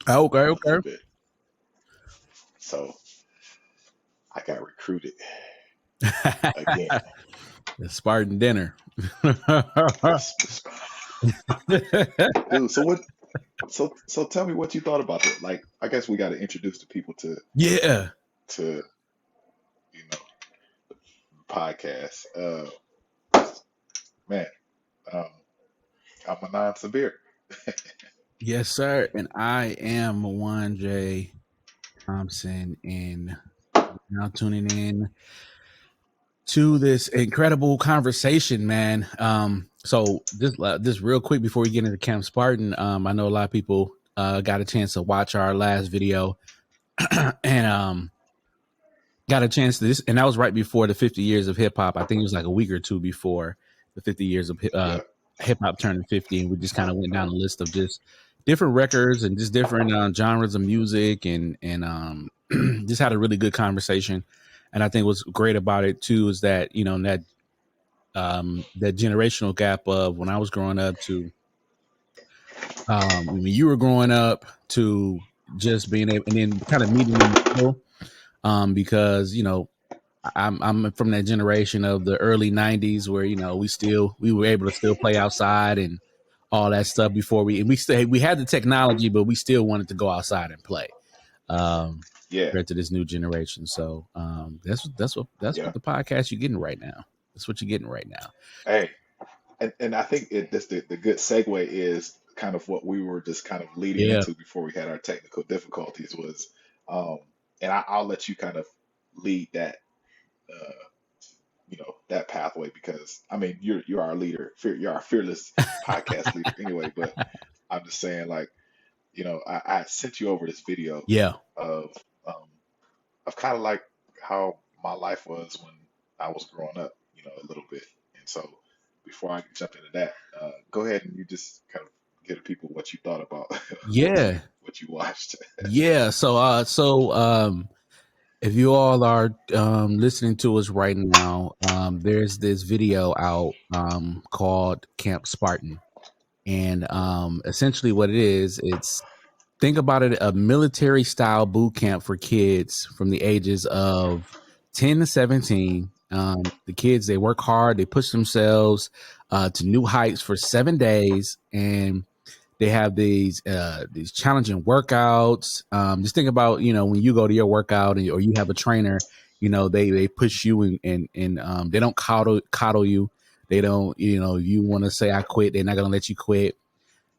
Okay, a little okay. bit. So I got recruited again. The Spartan dinner. This, dude. So what? So tell me what you thought about it. Like, I guess we got to introduce the people Yeah. to you know podcast. Man, um, I'm a non-severe. Yes, sir. And I am Juan J. Thompson, and now tuning in to this incredible conversation, man. So this real quick before we get into Camp Spartan, I know a lot of people got a chance to watch our last video, and got a chance to this, and that was right before the 50 years of hip hop. I think it was like a week or two before the 50 years of Yeah, hip hop turning 50, and we just kind of went down a list of just different records and just different genres of music, and just had a really good conversation. And I think what's great about it too is that that generational gap of when I was growing up to when you were growing up to just being able, and then kind of meeting in the middle, because I'm from that generation of the early '90s where we were able to still play outside and all that stuff before we had the technology, but we still wanted to go outside and play. Um, yeah, Compared to this new generation, so that's what yeah. the podcast you're getting right now. That's what you're getting right now. Hey, and I think that's the good segue is kind of what we were just kind of leading Yeah, into before we had our technical difficulties was, um, and I'll let you kind of lead that, uh, that pathway because I mean you're our leader, you're our fearless podcast leader anyway. But I'm just saying, like, I sent you over this video yeah. of um, kind of like how my life was when I was growing up, a little bit. And so before I jump into that, go ahead and you just kind of give the people what you thought about Yeah, what you watched. yeah. So if you all are listening to us right now, there's this video out called Camp Spartan, and essentially what it is, it's think about it, a military style boot camp for kids from the ages of 10 to 17. The kids, they work hard, they push themselves to new heights for 7 days, and they have these challenging workouts. Just think about when you go to your workout or you have a trainer, they push you and they don't coddle you. They don't you want to say I quit, they're not gonna let you quit.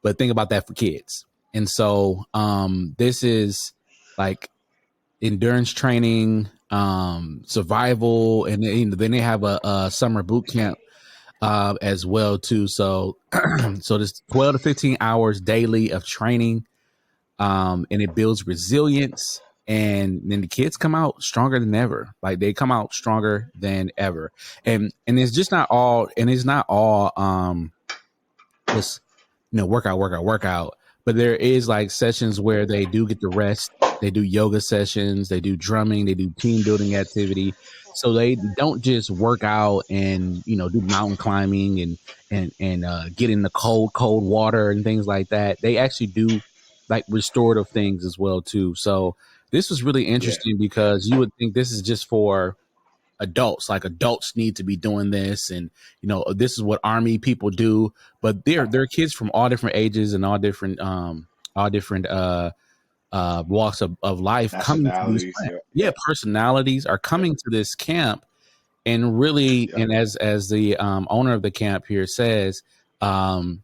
But think about that for kids. And so this is like endurance training, survival, and then they have a summer boot camp as well too. So so there's 12 to 15 hours daily of training, and it builds resilience. And then the kids come out stronger than ever. Like they come out stronger than ever. And it's just not all. And it's not all. Just workout. But there is like sessions where they do get to rest. They do yoga sessions. They do drumming. They do team building activity. So they don't just work out and do mountain climbing and get in the cold water and things like that. They actually do like restorative things as well too. So this was really Yeah, interesting yeah, because you would think this is just for adults, like adults need to be doing this, and this is what army people do. But they're kids from all different ages and all different walks of life coming to these nationalities. camp. Yeah, Yeah, yeah, personalities are yeah, coming to this camp, and really, yeah, and as the owner of the camp here says, um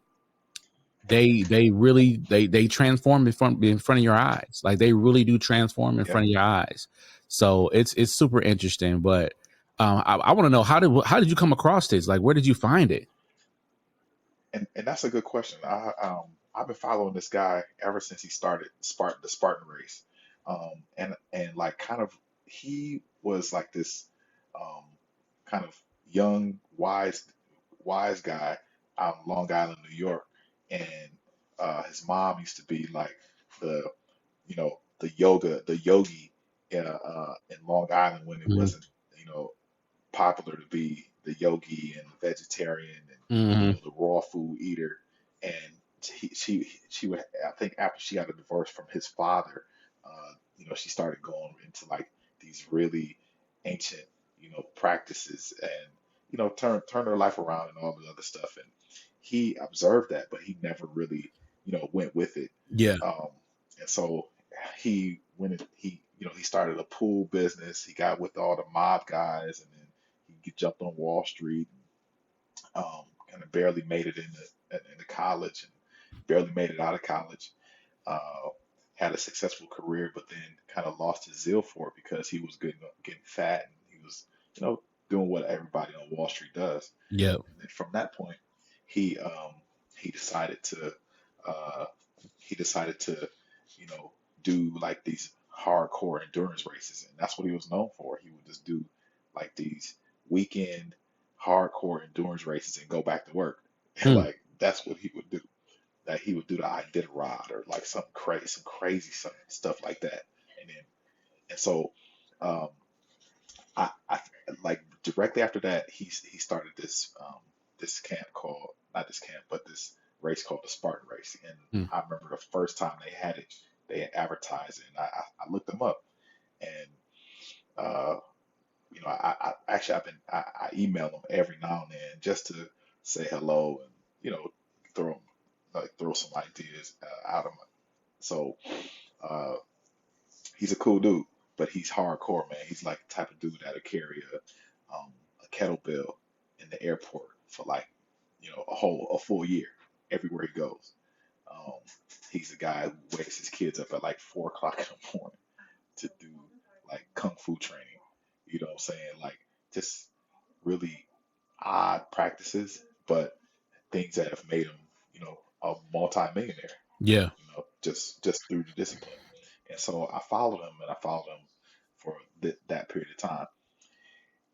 they really they transform in front of your eyes. Like they really do transform in yeah. front of your eyes. So it's super interesting. But I want to know, how did you come across this? Like, where did you find it? And that's a good question. I've been following this guy ever since he started the Spartan race, and like kind of he was like this um, kind of young wise guy out in Long Island, New York, and his mom used to be like the the yogi in Long Island when it Mm-hmm. wasn't you know popular to be the yogi and the vegetarian and Mm-hmm. the raw food eater. And she would, I think after she got a divorce from his father, she started going into like these really ancient, practices, and turn her life around and all the other stuff. And he observed that, but he never really, went with it. Yeah. Um, and so he went and he started a pool business. He got with all the mob guys, and then he jumped on Wall Street, kind of barely made it into college, and barely made it out of college. Uh, Had a successful career, but then kind of lost his zeal for it because he was getting fat, and he was, doing what everybody on Wall Street does. Yeah. And then from that point, he um, he decided to uh, he decided to, you know, do like these hardcore endurance races, and that's what he was known for. He would just do like these weekend hardcore endurance races and go back to work. And Hmm. like that's what he would do. That he would do the Iditarod or like some crazy stuff like that. And so um, I like directly after that he started this camp called, not this camp, but this race called the Spartan race. And Hmm. I remember the first time they had it, they had advertised it, and I looked them up. And uh, I actually I email them every now and then just to say hello and throw throw some ideas out of my. So uh, he's a cool dude, but he's hardcore, man. He's like the type of dude that'll carry a kettlebell in the airport for like, a full year everywhere he goes. Um, he's the guy who wakes his kids up at like 4 o'clock in the morning to do like kung fu training. You know what I'm saying? Like just really odd practices, but things that have made him, a multi-millionaire. Yeah. Just through the discipline. And so I followed him, and I followed him for that period of time.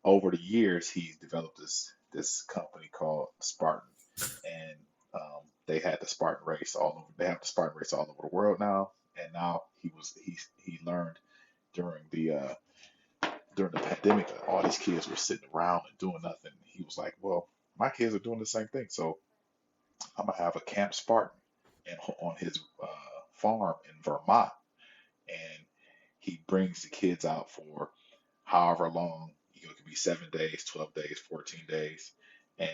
Over the years, he's developed this company called Spartan, and they had the Spartan race all over. They have the Spartan race all over the world now. And now he learned during the pandemic that all these kids were sitting around and doing nothing. He was like, well, my kids are doing the same thing, so I'm gonna have a Camp Spartan and on his farm in Vermont, and he brings the kids out for however long. It could be 7 days, 12 days, 14 days, and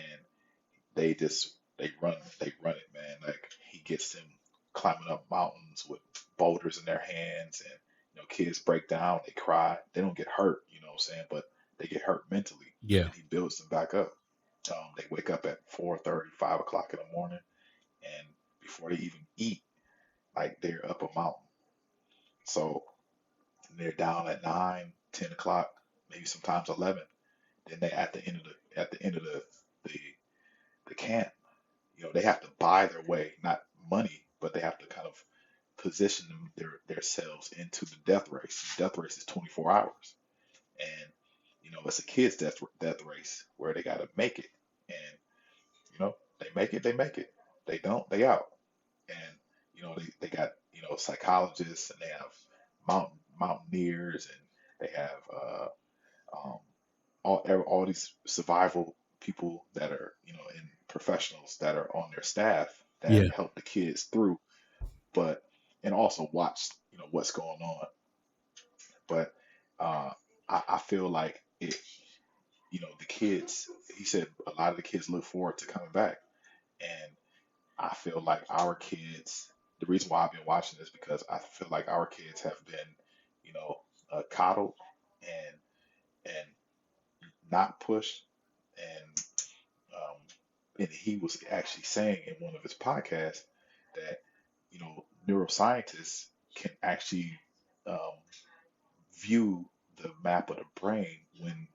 they run it, man. Like he gets them climbing up mountains with boulders in their hands, and kids break down, they cry, they don't get hurt, what I'm saying, but they get hurt mentally, Yeah. and he builds them back up. They wake up at 4:30, 5 o'clock in the morning, and before they even eat, like they're up a mountain. So they're down at 9, 10 o'clock, maybe sometimes 11. Then they at the end of the the camp, they have to buy their way, not money, but they have to kind of position themselves into the death race. The death race is 24 hours, and it's a kid's death race where they got to make it, and they make it, they make it. They don't, they out. And they got psychologists, and they have mountaineers, and they have um, all these survival people that are in professionals that are on their staff that Yeah. help the kids through, but and also watch what's going on. But uh, I feel like the kids. He said a lot of the kids look forward to coming back, and I feel like our kids. The reason why I've been watching this because I feel like our kids have been, coddled and and not pushed, and um, and he was actually saying in one of his podcasts that neuroscientists can actually um, view the map of the brain when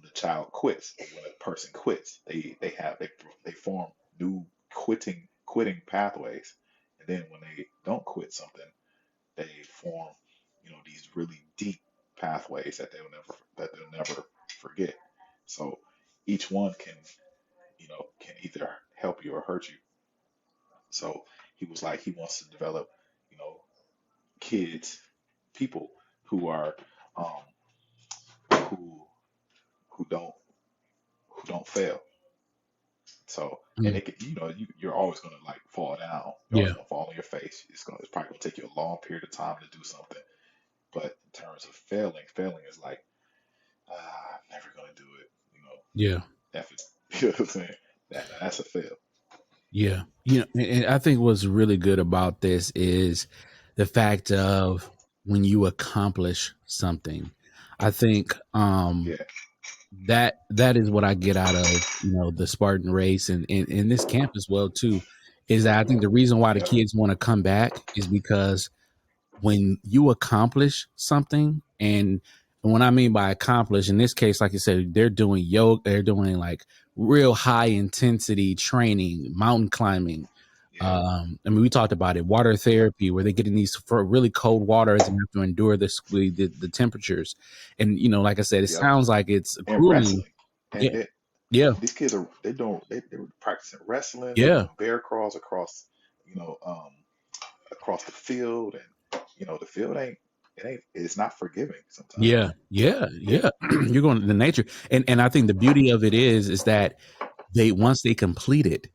the child quits, or when a person quits. They form new quitting pathways, and then when they don't quit something, they form these really deep pathways that they'll never forget. So each one can either help you or hurt you. So he was like he wants to develop you know kids, people who are um, who who don't fail, So, and Mm. it could, you're always gonna like fall down. You're Yeah. always gonna fall on your face. It's probably gonna take you a long period of time to do something. But in terms of failing is like, I'm never gonna do it. Yeah. F it. You know what I'm saying? That's a fail. Yeah. And I think what's really good about this is the fact of when you accomplish something. I think Yeah, that is what I get out of, the Spartan race and in this camp as well too, is that I think the reason why the yep, kids want to come back is because when you accomplish something, and what I mean by accomplish in this case, like you said, they're doing yoga, they're doing like real high intensity training, mountain climbing. yeah, I mean, we talked about it, water yep, therapy, where they get in these for really cold waters and have to endure the temperatures. And like I said, it yep. sounds like it's And grueling. wrestling. And Yeah, yeah, these kids are they were practicing wrestling. They're yeah, doing bear crawls across, you know, um, across the field, and the field it's not forgiving sometimes. yeah, yeah, Yeah, yeah. You're going to nature, and I think the beauty of it is that they once they complete it,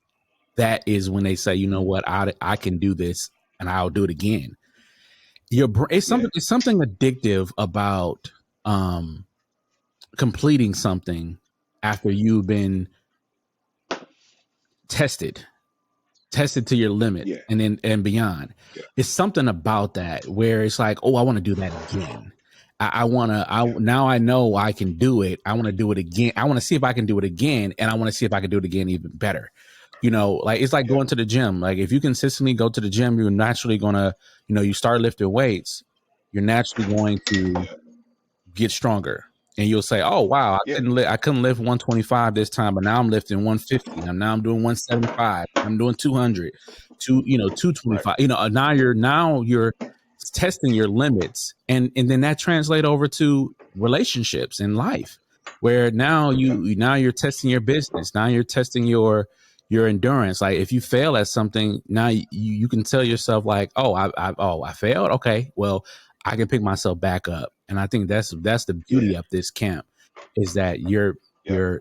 that is when they say, you know what, I can do this and I'll do it again. It's yeah, something addictive about um completing something after you've been tested tested to your limit yeah, and then and beyond. yeah, It's something about that where it's like, oh, I want to do that again. I want to. I yeah, now I know I can do it. I want to do it again. I want to see if I can do it again, and I want to see if I can do it again even better. Like it's like yeah, going to the gym. Like if you consistently go to the gym, you're naturally gonna, you start lifting weights, you're naturally going to yeah, get stronger. And you'll say, "Oh wow, yeah. I couldn't lift 125 this time, but now I'm lifting 150. And now I'm doing 175. I'm doing 200, 225. Right. Now you're testing your limits, and then that translate over to relationships in life, where Yep. now you're testing your business. Now you're testing your endurance. Like if you fail at something, now you can tell yourself like, "Oh, I failed. Okay, well." I can pick myself back up. And I think that's the Yeah. beauty of this camp is that you're Yep.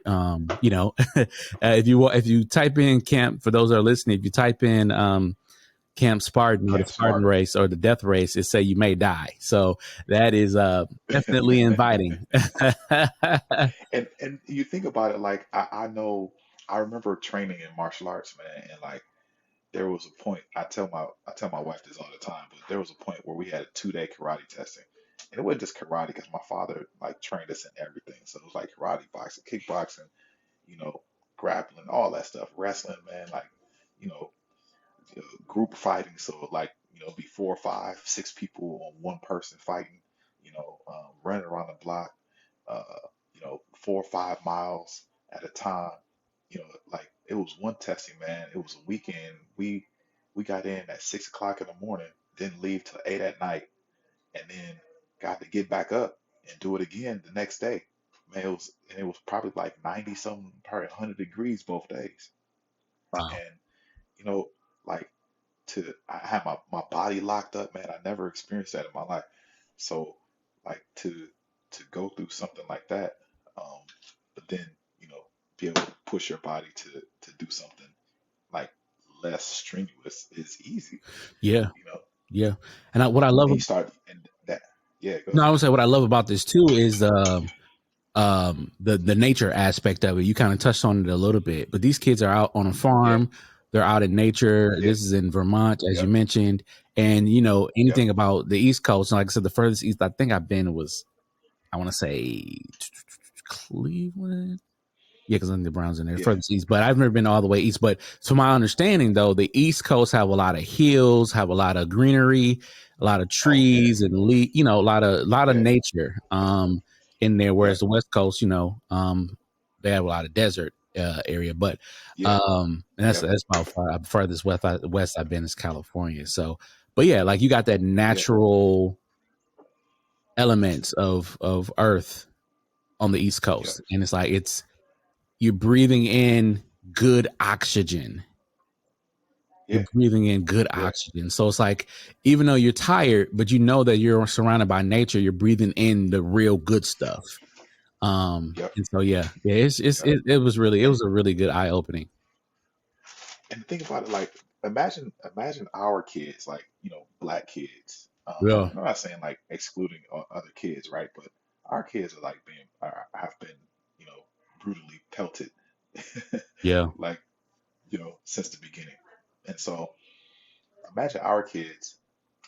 if you type in camp, for those that are listening, if you type in Camp Spartan or the Camp Spartan Spartan. race or the death race, it say you may die. So that is definitely inviting. And you think about it, like I know I remember training in martial arts, man, and like there was a point I tell my wife this all the time, but there was a point where we had a 2 day karate testing. And it wasn't just karate because my father like trained us in everything. So it was like karate, boxing, kickboxing, you know, grappling, all that stuff, wrestling, man, like, you know, group fighting. So like, be 4, 5, 6 people on one person fighting, running around the block, 4 or 5 miles at a time. Like it was one testing, man. It was a weekend. We got in at 6 o'clock in the morning, didn't leave till 8 at night, and then got to get back up and do it again the next day. Man, it was probably like 90 something, probably 100 degrees both days. Wow. And you know, like I had my body locked up, man. I never experienced that in my life. So like to go through something like that, um, but then, be able to push your body to do something like less strenuous is easy, Yeah. you know. Yeah. And what I love, And you start and that yeah, go no, I ahead. would say what I love about this too is the nature aspect of it. You kind of touched on it a little bit, but these kids are out on a Yeah, farm, they're out in nature. yeah, This is in Vermont, as you yep, mentioned. And yep. anything about the East Coast, like I said, the furthest east I think I've been was, I want to say, Cleveland. Yeah, because I think the Browns in there Yeah, furthest east, but I've never been all the way east. But to my understanding, though, the East Coast have a lot of hills, have a lot of greenery, a lot of oh yeah, trees and a lot of yeah, nature in there. yeah, Whereas the West Coast, they have a lot of desert area. But yeah, and that's yep, that's about farthest west I've been is California. So, but yeah, like you got that yeah, natural elements of Earth on the East yep, Coast, and it's like you're breathing in good oxygen. You're yeah, breathing in good yeah, oxygen. So it's like, even though you're tired, but you know that you're surrounded by nature, you're breathing in the real good stuff. yep, And so yeah, it yep. was And a really good eye opening. and think about it, like imagine our kids, like black kids. Yeah. And I'm not saying like excluding other kids, right? But our kids are like have been you know brutally pelted, Yeah. like since the beginning. And so imagine our kids,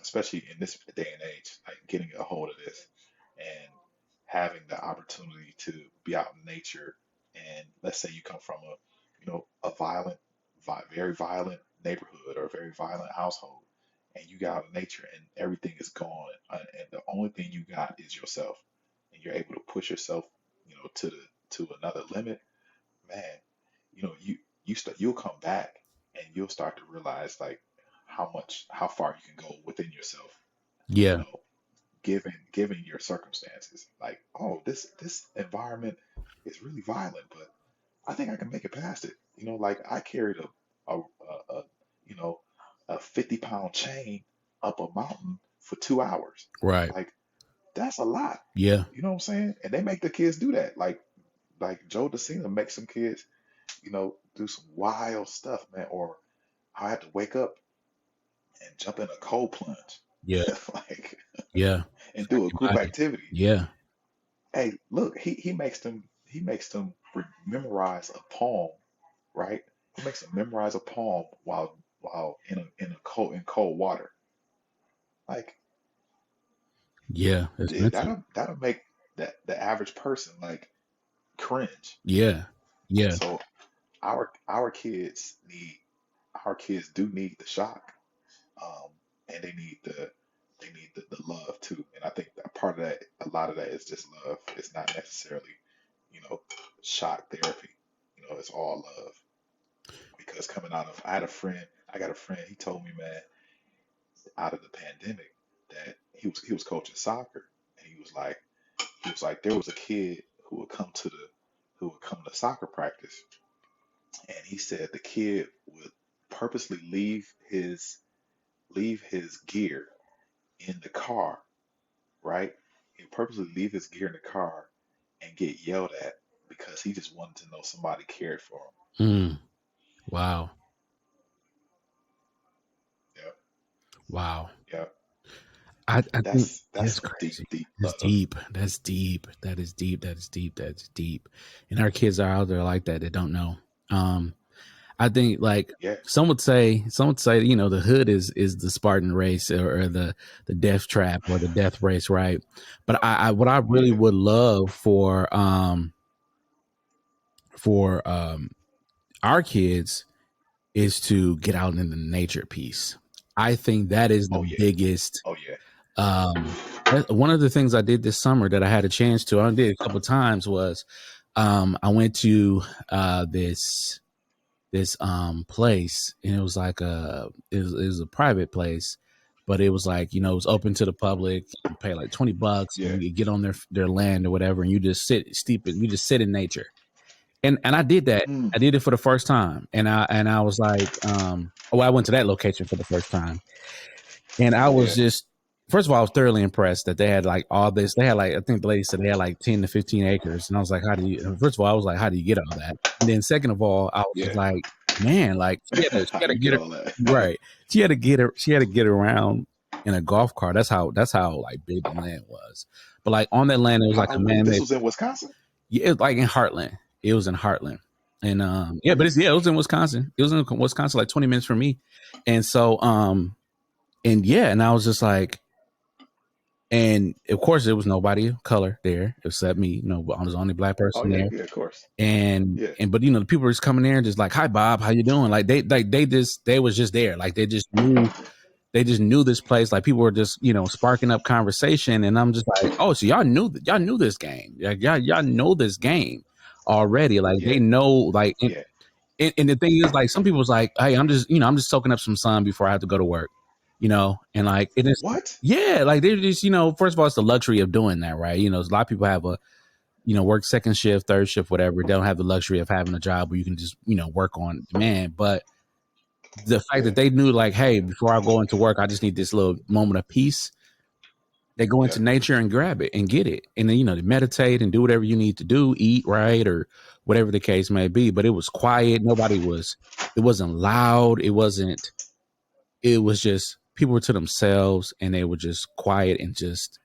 especially in this day and age, like getting a hold of this and having the opportunity to be out in nature. And let's say you come from a violent, very violent neighborhood or a very violent household, and you get out in nature and everything is gone, and the only thing you got is yourself, and you're able to push yourself, to another limit, man. You'll come back and you'll start to realize like how far you can go within yourself, you Yeah. know, given your circumstances. Like, oh, this environment is really violent, but I think I can make it past it. Like I carried a you know a 50-pound chain up a mountain for 2 hours. Right. Like that's a lot. Yeah. You know what I'm saying? And they make the kids do that. Like Joe DeCina makes some kids, do some wild stuff, man. Or I had to wake up and jump in a cold plunge, Yeah. like, Yeah. and do a group Imagine. activity. Yeah. Hey, look, he makes them memorize a poem, right? He makes them memorize a poem while in cold water. Like, Yeah. It's mental. that'll make the average person like cringe. Yeah. And Yeah. so our kids do need the shock, um, and they need the love too. And I think that part of that, a lot of that is just love. It's not necessarily, you know, shock therapy. It's all love. Because coming out of, I got a friend. He told me, man, out of the pandemic, that he was coaching soccer, and he was like there was a kid who would come to soccer practice, and he said the kid would purposely leave his gear in the car, right? He'd purposely leave his gear in the car and get yelled at because he just wanted to know somebody cared for him. Mm. Wow. Yep, Wow. yep. I think That's that's some deep, crazy. deep That's love. deep. That's deep. That is deep. That is deep. That's deep. And our kids are out there like that. They don't know. Um, I think like Yeah, some would say, the hood is the Spartan race or the death trap or the death race, right? But I what I really yeah, would love for our kids is to get out in the nature piece. I think that is the oh yeah, biggest. oh yeah, Um, one of the things I did this summer that I had a chance to, I did a couple of times was, I went to this place, and it was like it was a private place, but it was like it was open to the public. You pay like $20, yeah. and you get on their land or whatever, and you just you just sit in nature. And I did that. Mm, I did it for the first time, and I was like, I went to that location for the first time, and I was yeah. just, first of all, I was thoroughly impressed that they had like all this. They had like, I think the lady said they had like 10 to 15 acres. And I was like, first of all, I was like, how do you get all that? And then second of all, I was just Yeah. like, man, like she How had to you get get her, all that? right. She had to get around in a golf cart. That's how like big the land was. But like on that land, it was like a This man-made, was in Wisconsin? yeah, it was like in Heartland. It was in Heartland. And yeah, but it was in Wisconsin. It was in Wisconsin, like 20 minutes from me. And so and yeah, and I was just like, and of course, there was nobody of color there except me. I was the only black Oh person yeah, there. yeah, of course. And Yeah, but the people were just coming there and just like, "Hi, Bob, how you doing?" Like they was just there. Like they just knew this place. Like people were just sparking up conversation, and I'm just like, "Oh, so y'all knew this game? Like y'all know this game already? Like they yeah, know like." yeah. And the thing is, like, some people was like, "Hey, I'm just soaking up some sun before I have to go to work," and like it is, What? yeah, like they're just, first of all, it's the luxury of doing that, right? A lot of people have a, work second shift, third shift, whatever. They don't have the luxury of having a job where you can just, work on demand. But the fact Yeah, that they knew, like, hey, before I go into work, I just need this little moment of peace. They go into Yep. nature and grab it and get it. And then, they meditate and do whatever you need to do, eat right or whatever the case may be. But it was quiet. It wasn't loud. It was just people were to themselves and they were just quiet and just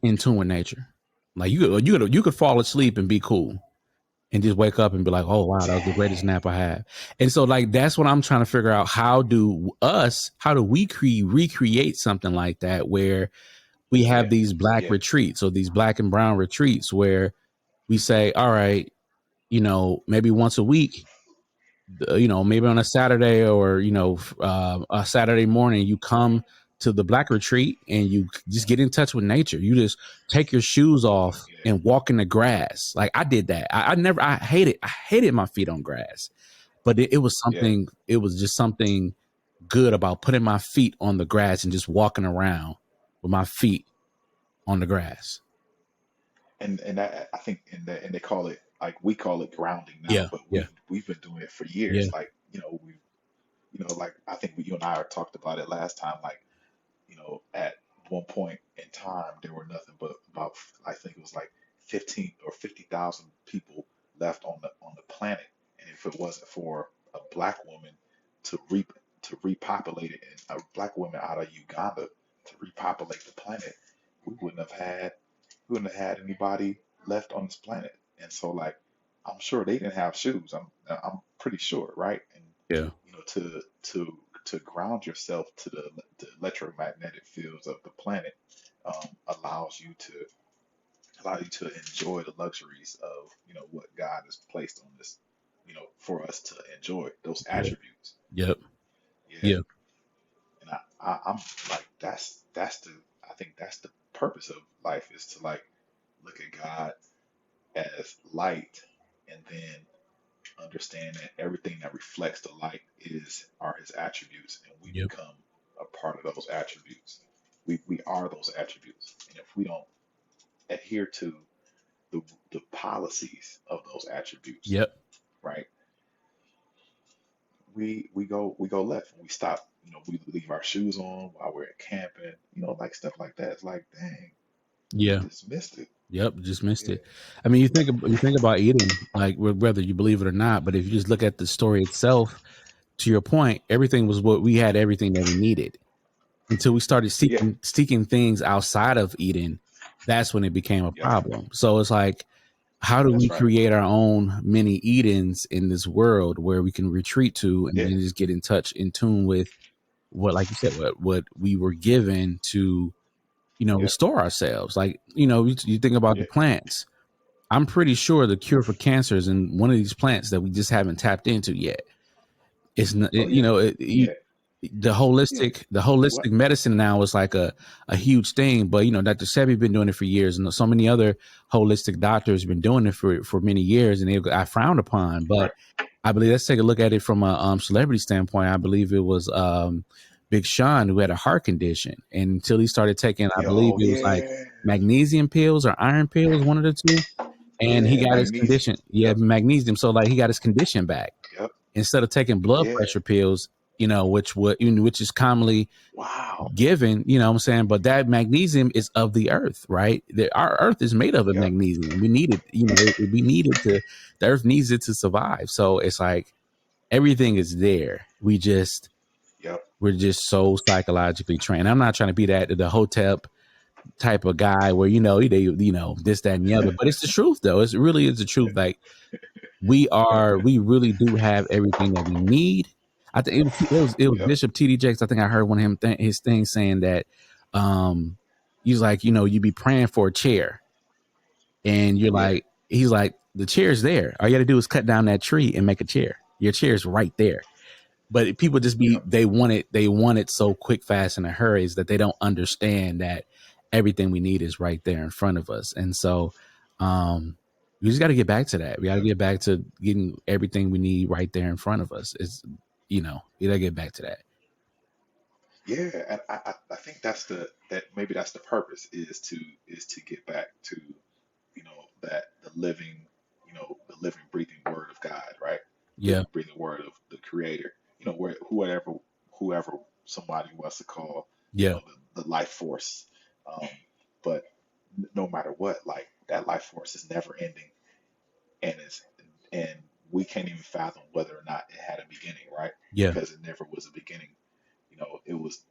in tune with nature. Like you could fall asleep and be cool and just wake up and be like, oh wow, that was the greatest Dang. nap I had. And so like that's what I'm trying to figure out. How do we recreate something like that where we have Yeah. these black Yeah. retreats or these black and brown retreats where we say, all right, maybe once a week, maybe on a Saturday or, a Saturday morning, you come to the black retreat and you just get in touch with nature. You just take your shoes off Yeah. and walk in the grass. Like I did that. I hated my feet on grass, but Yeah. it was just something good about putting my feet on the grass and just walking around with my feet on the grass. And that, I think, and they call it, like, we call it grounding now, Yeah. but Yeah. we've been doing it for Yeah. years. Like, we, like, I think you and I talked about it last time. Like, at one point in time, there were nothing but about, I think it was like 15 or 50,000 people left on the planet. And if it wasn't for a black woman to repopulate it, and a black woman out of Uganda to repopulate the planet, we wouldn't have had anybody left on this planet. And so, like, I'm sure they didn't have shoes. I'm pretty sure, right? And Yeah. to ground yourself to the electromagnetic fields of the planet, allows you to enjoy the luxuries of, what God has placed on this, for us to enjoy those Yeah. attributes. Yep. Yeah. Yeah. And I'm like, that's the I think that's the purpose of life, is to, like, look at God as light, and then understand that everything that reflects the light are his attributes, and we Yep. become a part of those attributes. We are those attributes. And if we don't adhere to the policies of those attributes, Yep. right, we go left, and we stop. We leave our shoes on while we're camping, like stuff like that. It's like, dang, we Yeah. just missed it. Yep. Just missed Yeah. it. I mean, you think about eating, like whether you believe it or not, but if you just look at the story itself, to your point, everything was what we had, everything that we needed until we started Yeah. seeking things outside of Eden. That's when it became a Yep. problem. So it's like, how do we That's right. create our own mini Edens in this world where we can retreat to and Yeah. then just get in touch, in tune with what, like you said, what we were given to, Yep. restore ourselves. Like, you think about the Yeah. plants. I'm pretty sure the cure for cancer is in one of these plants that we just haven't tapped into yet. It's not, Oh yeah. Yeah. Yeah. the What? holistic medicine now is like a huge thing. But Dr. Sebi been doing it for years, and so many other holistic doctors been doing it for many years, and I frowned upon. Right. But I believe, let's take a look at it from a celebrity standpoint. I believe it was Big Sean, who had a heart condition, and until he started taking, I Yeah. believe Oh it was like yeah. magnesium pills or iron pills, one of the two, and he Yeah. got his Magnesium. condition. Yeah, Yep. magnesium. So like he got his condition back Yep. instead of taking blood Yeah. pressure pills, which is commonly Wow. given, what I'm saying. But that magnesium is of the earth, right? Our earth is made of Yep. magnesium. We need it, we need it to, the earth needs it to survive. So it's like everything is there. Yep. We're just so psychologically trained. I'm not trying to be the hotep type of guy where, this, that, and the other. But it's the truth though. It really is the truth. Like we really do have everything that we need. I think it was Yep. Bishop TD Jakes. I think I heard one of his things saying that he's like, you be praying for a chair and you're Yeah. like, he's like, the chair's there. All you got to do is cut down that tree and make a chair. Your chair's right there. But people just Yep. they want it so quick, fast, in a hurry, is that they don't understand that everything we need is right there in front of us. And so we just got to get back to that. We got to Yep. get back to getting everything we need right there in front of us. It's, we got to get back to that. Yeah. And I think that maybe that's the purpose, is to get back to, that the living, breathing word of God, right? Yeah. Living, breathing word of the Creator. Where whoever somebody wants to call, Yeah. the life force. Um, but no matter what, like that life force is never ending, and and we can't even fathom whether or not it had a beginning, right? Yeah. Because it never was a beginning. It was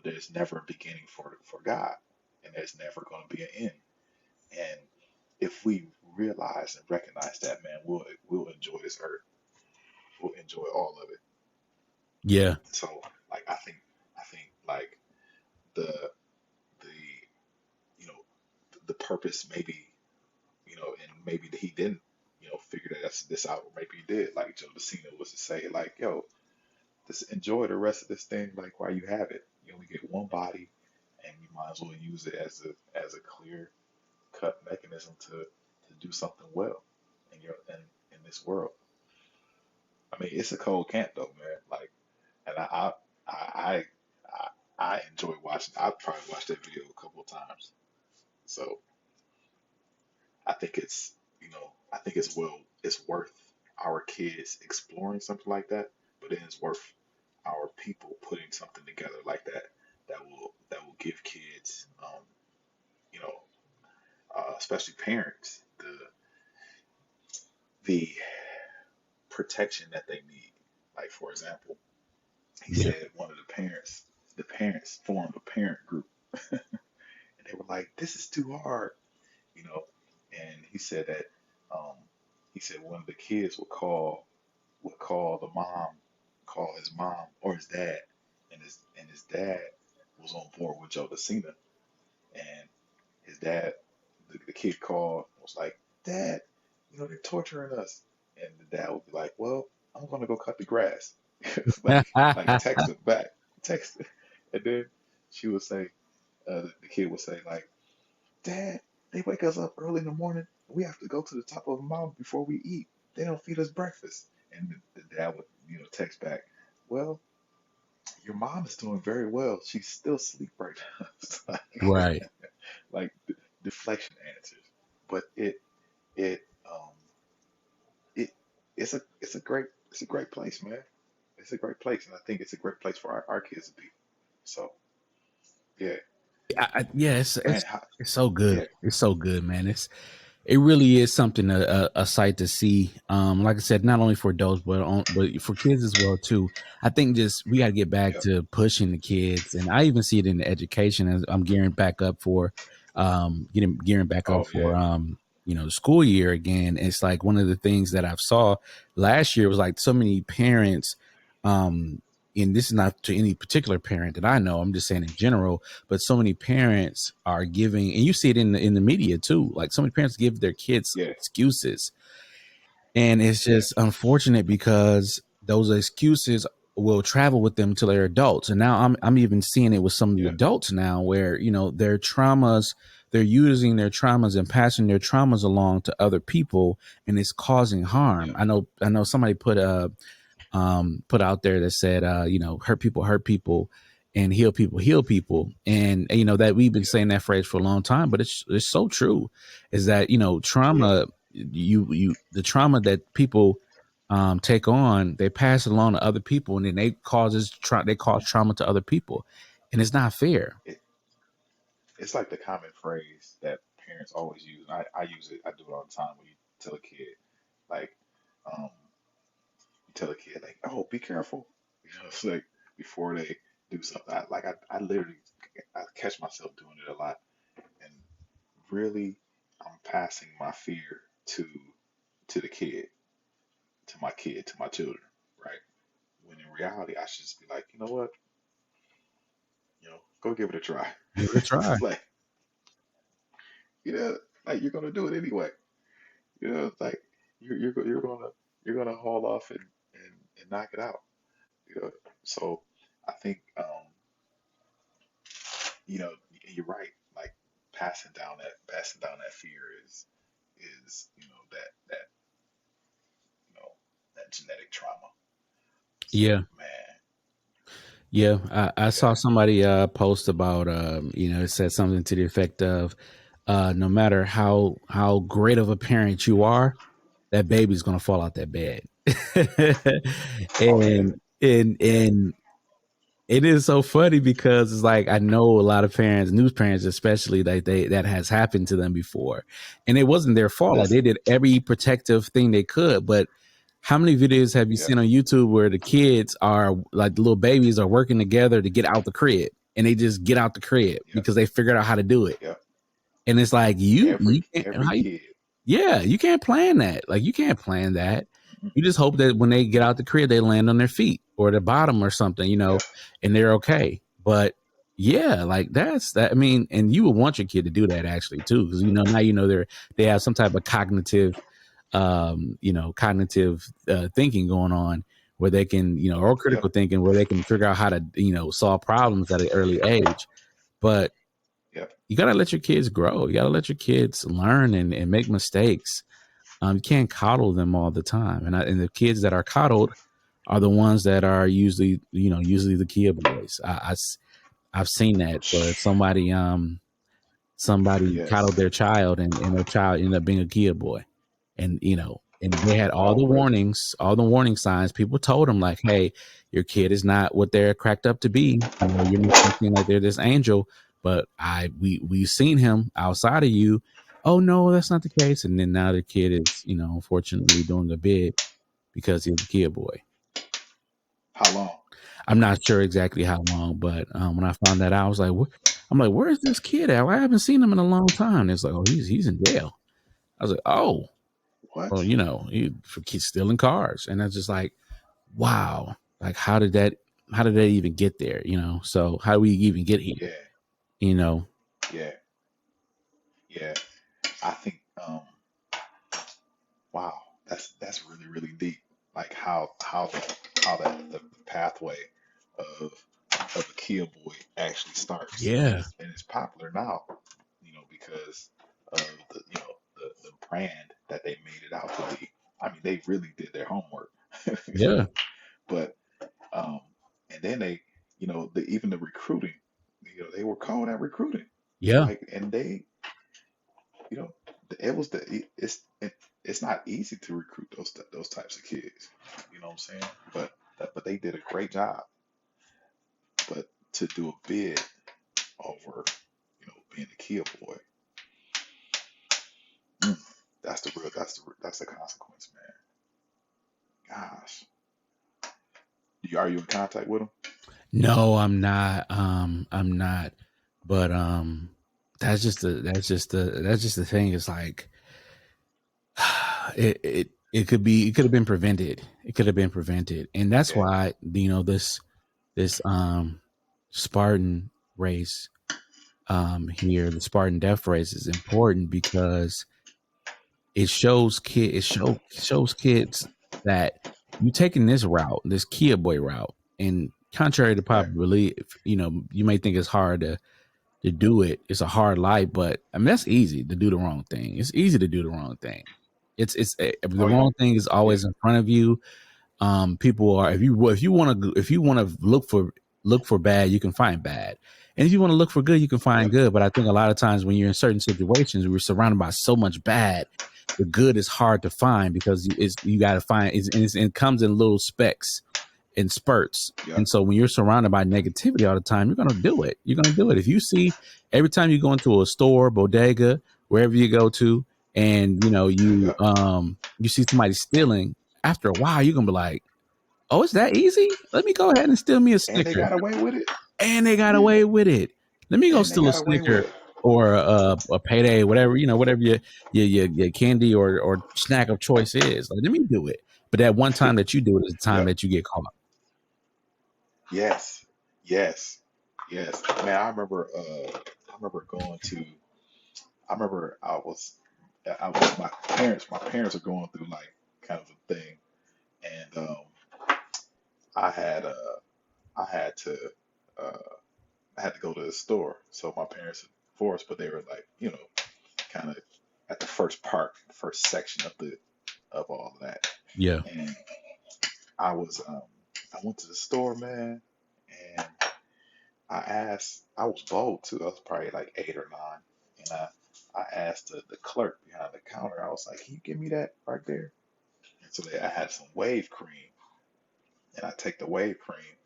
there's never a beginning for God, and there's never going to be an end. And if we realize and recognize that, man, we'll enjoy this earth. We'll enjoy all of it. Yeah. So, like, I think like the the the purpose, maybe, and maybe he didn't, figure this out, or maybe he did, like Joe DeCina was to say, like, yo, just enjoy the rest of this thing, like while you have it. You only get one body, and you might as well use it as a clear cut mechanism to do something well in this world. I mean, it's a cold camp though, man. Like, and I I, I enjoy watching. I've probably watched that video a couple of times. So I think it's worth our kids exploring something like that, but then it's worth our people putting something together like that that will give kids, you know, especially parents, the protection that they need. Like, for example, he Yeah. said one of the parents formed a parent group, and they were like, "This is too hard," you know. And um, he said one of the kids would call the mom, call his mom or his dad, and his dad was on board with Joe DeCina, and his dad, the kid called, was like, "Dad, they're torturing us," and the dad would be like, "Well, I'm gonna go cut the grass." It's like text it back, text it, and then she would say, the kid would say like, "Dad, they wake us up early in the morning. We have to go to the top of a mountain before we eat. They don't feed us breakfast." And the dad would, text back, "Well, your mom is doing very well. She's still asleep right now." It's Right. like deflection answers. But it it it's a great place, man. It's a great place, and I think it's a great place for our kids to be. So yeah, Yeah, man. it's so good. Yeah, It's so good, man. It really is something a sight to see. Like I said, not only for adults but for kids as well too. I think just we got to get back yeah, to pushing the kids, and I even see it in the education as I'm gearing back up for, getting gearing back up oh yeah, for the school year again. It's like one of the things that I've saw last year was like so many parents, um, and this is not to any particular parent that I know. I'm just saying in general, but so many parents are giving, and you see it in the media too. Like so many parents give their kids yeah, excuses, and it's yeah, just unfortunate because those excuses will travel with them till they're adults. And now I'm even seeing it with some of the yeah, adults now, where their traumas, they're using their traumas and passing their traumas along to other people, and it's causing harm. yeah, I know somebody put out there that said, hurt people and heal people. And, that we've been yeah, saying that phrase for a long time, but it's so true is that, yeah. trauma, the trauma that people take on, they pass it along to other people, and then they cause trauma to other people. And it's not fair. It, it's like the common phrase that parents always use. I use it. I do it all the time. When you tell a kid, like, um, you tell a kid, like, "Oh, be careful," it's like before they do something. I literally, I catch myself doing it a lot, and really, I'm passing my fear to the kid, to my children, right? When in reality, I should just be like, you know what, go give it a try. Give it a try. It's like, you know, like you're gonna do it anyway. It's like you're gonna haul off and knock it out. You know, so I think, you know, you're right. Like passing down that fear is that genetic trauma. So Yeah. man, Yeah, I yeah, saw somebody post about it said something to the effect of no matter how great of a parent you are, that baby's gonna fall out that bed. oh yeah, and and yeah, and it is so funny because it's like I know a lot of parents, new parents especially, like that has happened to them before, and it wasn't their fault. Like they Listen, did every protective thing they could, but how many videos have you yep, seen on YouTube where the kids are like the little babies are working together to get out the crib, and they just get out the crib yep, because they figured out how to do it, yep. and it's like you can't Every kid. yeah, you can't plan that. Like you can't plan that. Mhm. You just hope that when they get out the crib, they land on their feet or the bottom or something, Yep, and they're okay. But yeah, like that's that. I mean, and you would want your kid to do that actually too, because now they have some type of cognitive, cognitive thinking going on where they can, or yep, critical thinking where they can figure out how to, solve problems at an early age. But yep, you got to let your kids grow. You got to let your kids learn and make mistakes. You can't coddle them all the time, and the kids that are coddled are the ones that are usually the Kia boys. I've seen that where somebody yes. coddled their child, and their child ended up being a Kia boy, and and they had all Oh, the really? warnings, all the warning signs. People told them like, "Hey, your kid is not what they're cracked up to be. You're making it seem like they're this angel, but we've seen him outside of you. Oh no, that's not the case." And then now the kid is, unfortunately doing a bid because he's a Kia boy. How long? I'm not sure exactly how long, but when I found that out, I was like, I'm like, where's this kid at? I haven't seen him in a long time. And it's like, oh, he's in jail. I was like, oh, well, What? he for keep stealing cars, and that's just like, wow, like how did that even get there? So how do we even get here? Yeah, You know, yeah, yeah. I think, wow, that's really, really deep. Like how the pathway of a Kia boy actually starts, and yeah, it's popular now, because of the brand that they made it out to be. I mean, they really did their homework. yeah, But um, and then they, even the recruiting, they were cold at recruiting, yeah, like, and they, you know, it was it's not easy to recruit those types of kids. You know what I'm saying? But they did a great job. But to do a bid over, being a Kia boy, mm, that's the consequence, man. Gosh, are you in contact with them? no, I'm not. I'm not. But that's just the thing. It's like it could have been prevented. It could have been prevented, and that's Yeah, why this Spartan race here, the Spartan death race is important because it shows kids that you taking this route, this Kia boy route, and contrary to right. popular belief, you may think it's hard to do it. It's a hard life, but I mean that's easy to do the wrong thing. It's easy to do the wrong thing. It's the Oh yeah, wrong thing is yeah, always in front of you. People are if you want to look for bad, you can find bad, and if you want to look for good, you can find yep, good. But I think a lot of times when you're in certain situations, we're surrounded by so much bad, the good is hard to find because you got to find it comes in little specks in spurts. yep, And so when you're surrounded by negativity all the time, you're gonna do it. You're gonna do it. If you see every time you go into a store, bodega, wherever you go to, and yep. you see somebody stealing, after a while you're gonna be like, oh, it's that easy? Let me go ahead and steal me a And they Snicker. got away with it. And they got Yeah, away with it. Let me go and they steal a got away with Snicker it. or a payday, whatever your candy or snack of choice is. Like, let me do it. But that one time that you do it is the time Yep. that you get caught. Yes. Yes. Yes. Man, I remember going to I remember my parents are going through like kind of a thing, and I had uh I had to uh I had to go to the store. So my parents forced, but they were like, kind of at the first section of all of that. Yeah. And I went to the store, man, and I was bold too. I was probably like 8 or 9, and I asked the clerk behind the counter. I was like, "Can you give me that right there?" And so I had some wave cream, and I take the wave cream,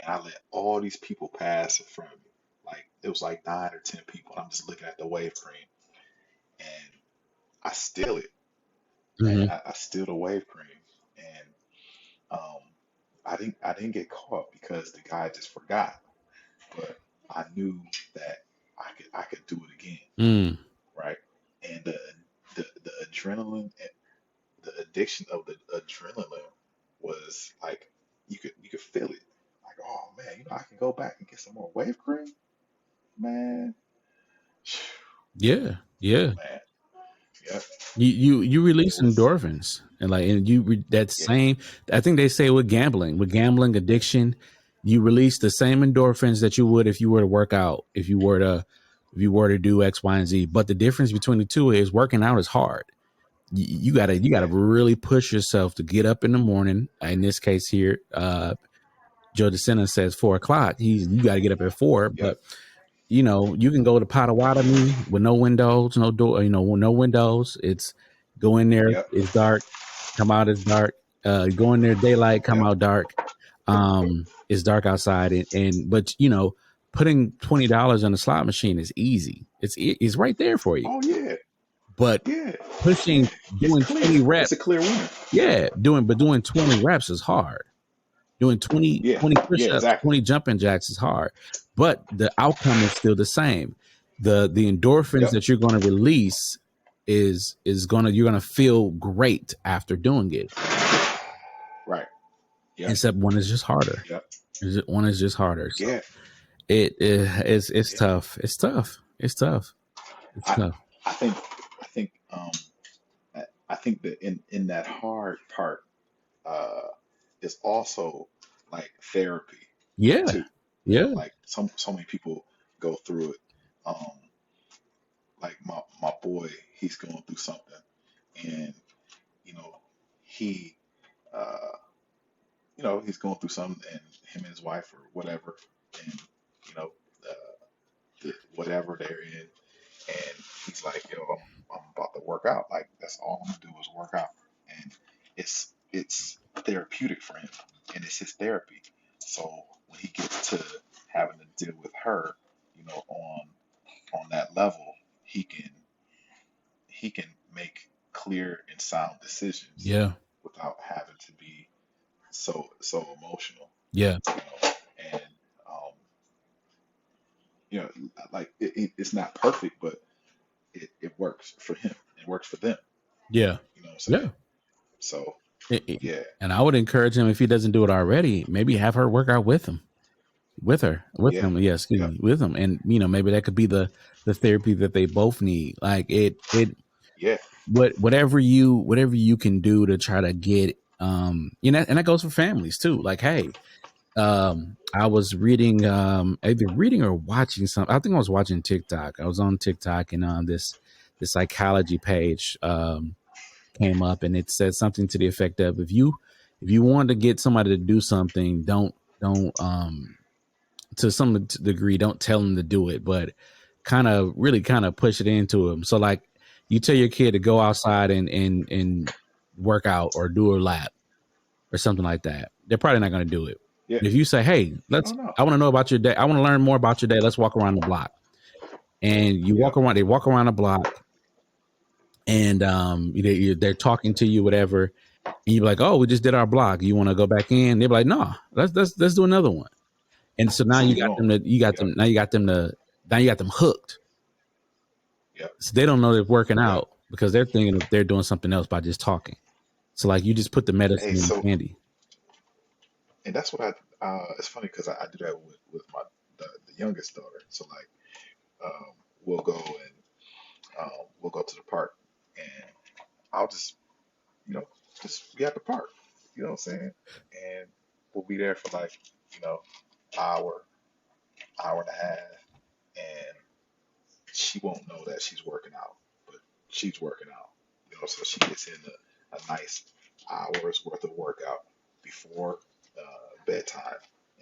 and I let all these people pass in front of me. Like it was like 9 or 10 people. I'm just looking at the wave cream, and I steal it, man. Hmm. I steal the wave cream, and um, I didn't get caught because the guy just forgot, but I knew that I could do it again, Mm. right? And the adrenaline, the addiction of the adrenaline was like you could feel it. Like, oh man, I can go back and get some more wave cream, man. Yeah, yeah. Man, yep, You it release was, endorphins, and that yeah, same. I think they say with gambling addiction, you release the same endorphins that you would if you were to work out, if you were to do X, Y, and Z. But the difference between the two is working out is hard. You gotta yeah, really push yourself to get up in the morning. In this case here, Joe DeSena says 4 o'clock. You got to get up at 4, yep, but you can go to Potawatomi with no windows, no door, no windows. It's go in there, yep, it's dark, come out, it's dark. Go in there, daylight, come yep. out dark. It's dark outside, but putting $20 on the slot machine is easy. It's right there for you. Oh yeah, But yeah, pushing, yeah. It's doing clear. 20 It's reps, a clear winner. yeah, doing 20 reps is hard. Doing Yeah, 20 yeah, push-ups, exactly. 20 jumping jacks is hard, but the outcome is still the same. The endorphins Yep. that you're going to release is going to you're going to feel great after doing it. Right. Yep. Except one is just harder. Yep. One is just harder. So Yeah. it's Yeah. tough. It's tough. It's tough. It's I tough. I think I think I think that in that hard part uh is also like therapy Yeah. too. Yeah. Like so many people go through it. Um like my boy, he's going through something, and you know he uh he's going through something, and him and his wife or whatever, and you know uh, whatever they're in, and he's like, yo, I'm about to work out. Like that's all I'm gonna do is work out, and it's therapeutic for him, and it's his therapy. So when he gets to having to deal with her, on that level, he can he can make clear and sound decisions Yeah. without having to be so emotional, Yeah. and um, you know, like it's not perfect, but it works for him. It works for them. Yeah. You know what I'm saying? Yeah. So yeah, And I would encourage him, if he doesn't do it already, maybe have her work out with yeah, him. Yeah, excuse yep, me, with him, and maybe that could be the therapy that they both need. Like yeah, whatever you can do to try to get and that goes for families too. Like, hey, I was reading either reading or watching something. I think I was watching TikTok. I was on TikTok, and this psychology page came up, and it said something to the effect of, if you want to get somebody to do something, don't to some degree, don't tell them to do it, but kind of push it into them. So like, you tell your kid to go outside and work out or do a lap or something like that, they're probably not going to do it. yeah. If you say, hey, Oh no, I want to know about your day, I want to learn more about your day, let's walk around the block, and yep. they walk around the block, and they're talking to you, whatever, and you're like, oh, we just did our block, you want to go back in? They're like, no, let's do another one. And so now Let's keep it going. Yep, now you got them hooked. yep. So they don't know they're working Yep. out because they're thinking they're doing something else by just talking. So like, you just put the Hey, medicine in the so candy. and that's what it's funny because I do that with my the youngest daughter. So like, we'll go and we'll go to the park, and I'll you know just be at the park. You know what I'm saying? And we'll be there for like you know hour, hour and a half, and she won't know that she's working out, but she's working out. So she gets in a nice hour's worth of workout before bedtime,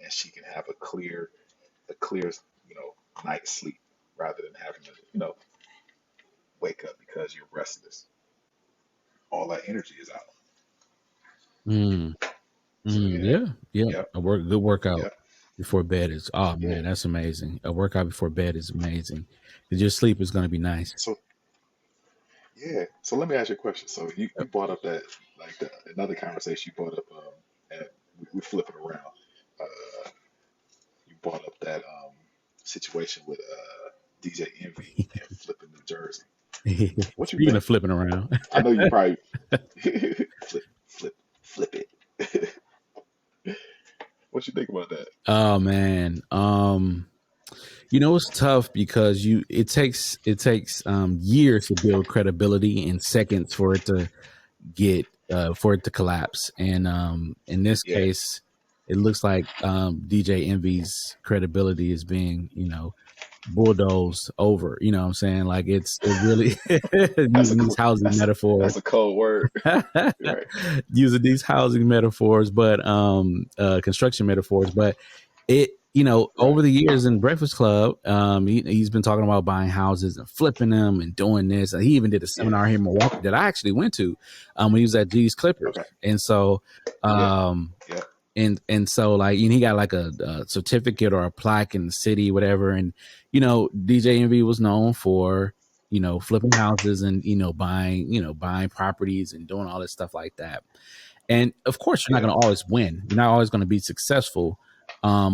and she can have a clear, night's sleep rather than having to, wake up because you're restless. All that energy is out. Mm, So yeah, yeah, yeah. yep, Good workout. yep, before bed is, oh Yeah. man, that's amazing. A workout before bed is amazing. 'Cause your sleep is going to be nice. So yeah. So let me ask you a question. So you brought up that like another conversation you brought up, and we flip it around. Uh, you brought up that situation with DJ Envy and flipping New Jersey. What you Speaking think? of flipping around. I know you probably flip, flip, flip it. What you think about that? Oh man. It's tough because it takes years to build credibility and seconds for it to collapse. And in this Yeah, case, it looks like DJ Envy's credibility is being, bulldozed over. You know what I'm saying? Like it really that's a using these housing metaphors. that's a cold word, right? Using these housing metaphors, but construction metaphors, but it Right. over the years in Breakfast Club, he's been talking about buying houses and flipping them and doing this. And he even did a Yeah. seminar here in Milwaukee that I actually went to when he was at G's Clippers. Okay. And so Yeah. um Yeah. and so like he got like a certificate or a plaque in the city, whatever. And DJ Envy was known for flipping houses and buying properties and doing all this stuff like that. And of course, you're not Yeah. going to always win. You're not always going to be successful.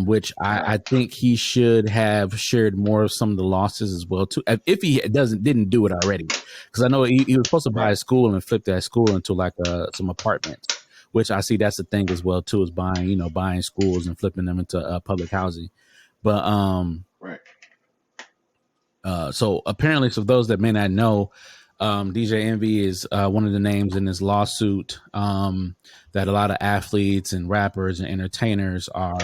Which I Right. think he should have shared more of some of the losses as well too, if he didn't do it already. Because I know he was supposed to buy Right. a school and flip that school into like some apartments, which I see that's the thing as well too, is buying schools and flipping them into public housing. But Right. so apparently, so those that may not know, DJ Envy is one of the names in this lawsuit that a lot of athletes and rappers and entertainers are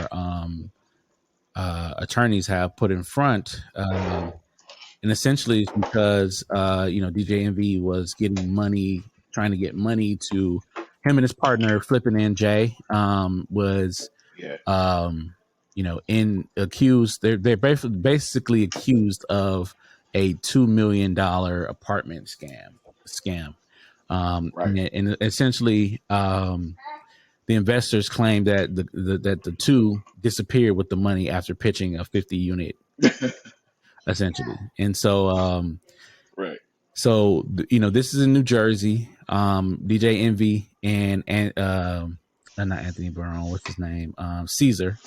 attorneys have put in front. And essentially it's because, DJ Envy was getting money, trying to get money to him and his partner, Flippin' and Jay, was Yeah. in accused. They're basically accused of a $2 million apartment scam. Right. And essentially, the investors claim that the two disappeared with the money after pitching a 50 unit, essentially. And so, Right. this is in New Jersey. DJ Envy and not Anthony Brown. What's his name? Caesar.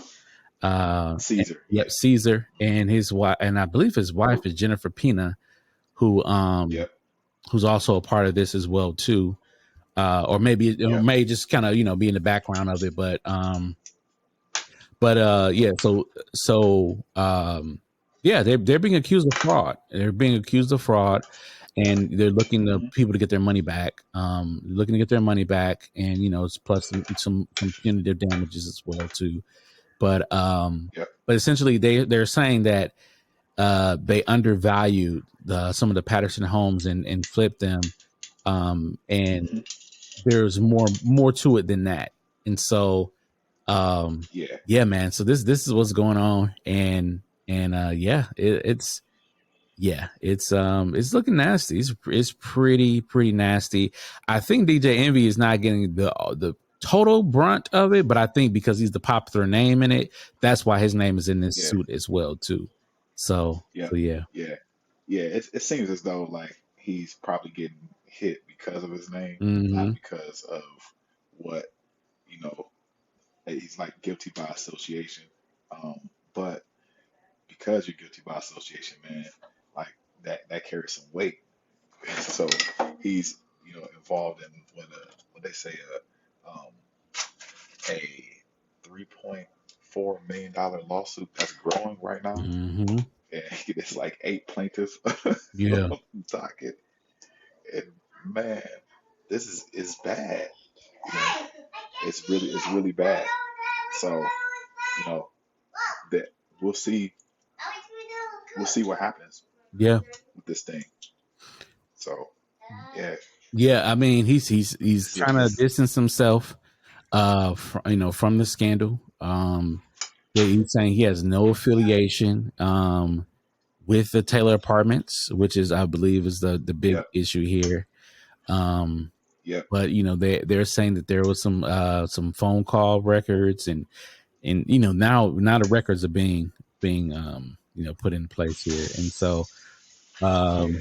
Caesar. Yep, Yeah. Caesar and his wife, and I believe his wife is Jennifer Pina, who Yep. who's also a part of this as well too. Or maybe it Yep. may just kind of be in the background of it, yeah. Yeah, they're being accused of fraud. They're being accused of fraud, and they're looking to Hmm. people to get their money back. Looking to get their money back, and it's plus some punitive damages as well too. But Yep. but essentially they're saying that they undervalued some of the Patterson homes and flipped them, and Hmm. there's more to it than that. And so Yeah. yeah, man. So this is what's going on, and yeah, it's looking nasty. It's pretty nasty. I think DJ Envy is not getting the total brunt of it, but I think because he's the popular name in it, that's why his name is in this Yeah. suit as well too. So Yep. yeah. Yeah. Yeah. It seems as though like he's probably getting hit because of his name, not Hmm. because of what you know. He's like guilty by association. But because you're guilty by association, man, like that carries some weight. So he's involved in when they say a $3.4 million lawsuit that's growing right now, Hmm. and it's like 8 plaintiffs Yeah. on the docket, and man, this is bad. You know, it's really bad. So know that we'll see what happens Yeah. with this thing. So yeah, Yeah. I mean, he's trying to it's distance himself from the scandal. Yeah, he's saying he has no affiliation with the Taylor Apartments, which is, I believe, is the big yep, issue here. Um, yep, but they're saying that there was some phone call records and and now the records are being put in place here, Yeah, um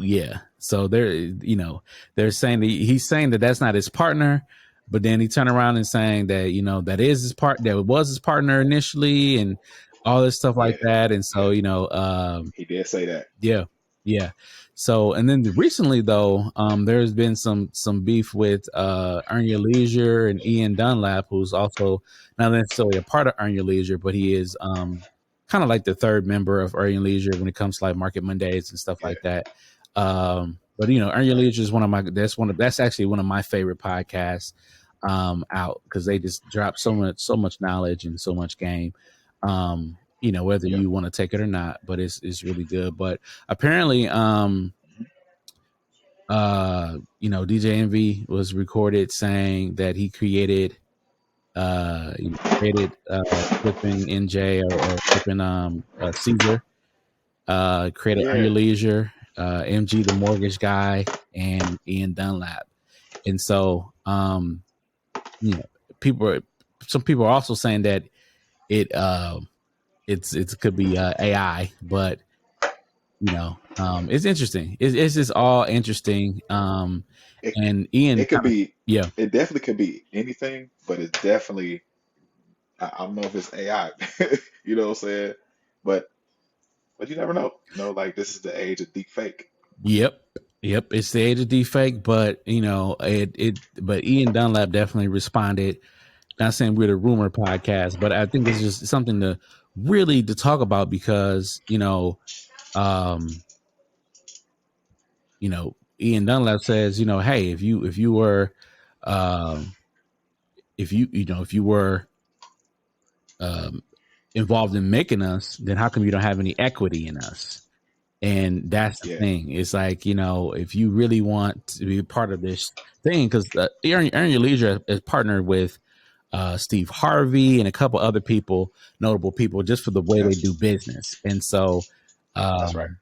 yeah, so they're saying that he's saying that that's not his partner, but then he turned around and saying that that is his that was his partner initially, and all this stuff like yeah, that, and yeah. so He did say that. yeah, yeah. So, and then recently though, there's been some beef with Earn Your Leisure and Ian Dunlap, who's also not necessarily a part of Earn Your Leisure, but he is kind of like the third member of Earn Your Leisure when it comes to like Market Mondays and stuff Yeah, like that. But Earn Your right. Leisure is that's actually one of my favorite podcasts out, because they just drop so much knowledge and so much game. Whether Yeah. you want to take it or not, but it's really good. But apparently, Mhm. DJ Envy was recorded saying that he created flipping NJ or flipping Caesar, created Earn Yeah, Your Leisure, MG the mortgage guy, and Ian Dunlap. And so you know people some people are also saying that it it could be AI, but it's interesting. It's just all interesting. it And Ian it could kind of, be. yeah, It definitely could be anything, but it's definitely. I don't know if it's AI. You know what I'm saying? But you never know. Like this is the age of deep fake. yep, yep. It's the age of deepfake, but but Ian Dunlap definitely responded. Not saying we're the rumor podcast, but I think it's just something to really to talk about, because um, Ian Dunlap says, hey, if you were, um, if you were um, involved in making us, then how come you don't have any equity in us? And that's the Yeah. thing. It's like, if you really want to be part of this thing, because Earn Your Leisure is partnered with Steve Harvey and a couple other people, notable people, just for the way they do Yes. business. And so, That's right. um,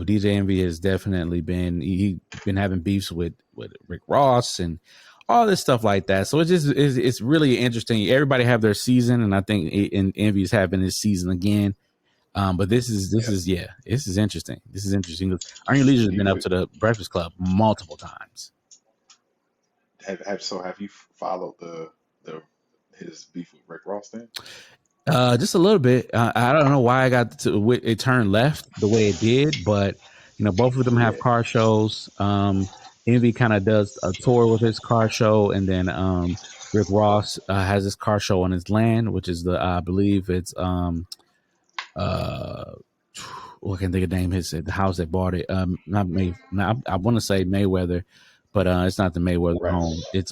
DJ Envy has definitely he been having beefs with Rick Ross and all this stuff like that. So it's really interesting. Everybody have their season, and I think Envy is having his season again. But Yeah. yeah, this is interesting. This is interesting. Iron Leisure has been up You to the Breakfast Club multiple times. have you followed the his beef with Rick Ross then? Just a little bit. I don't know why I got to it turned left the way it did, but both of them have Yeah. car shows. Envy kind of does a tour with his car show, and then Rick Ross has his car show on his land, which is I believe it's uh I can't think of the name. The house that bought it. Not May. Not, I want to say Mayweather, but it's not the Mayweather Right. home. It's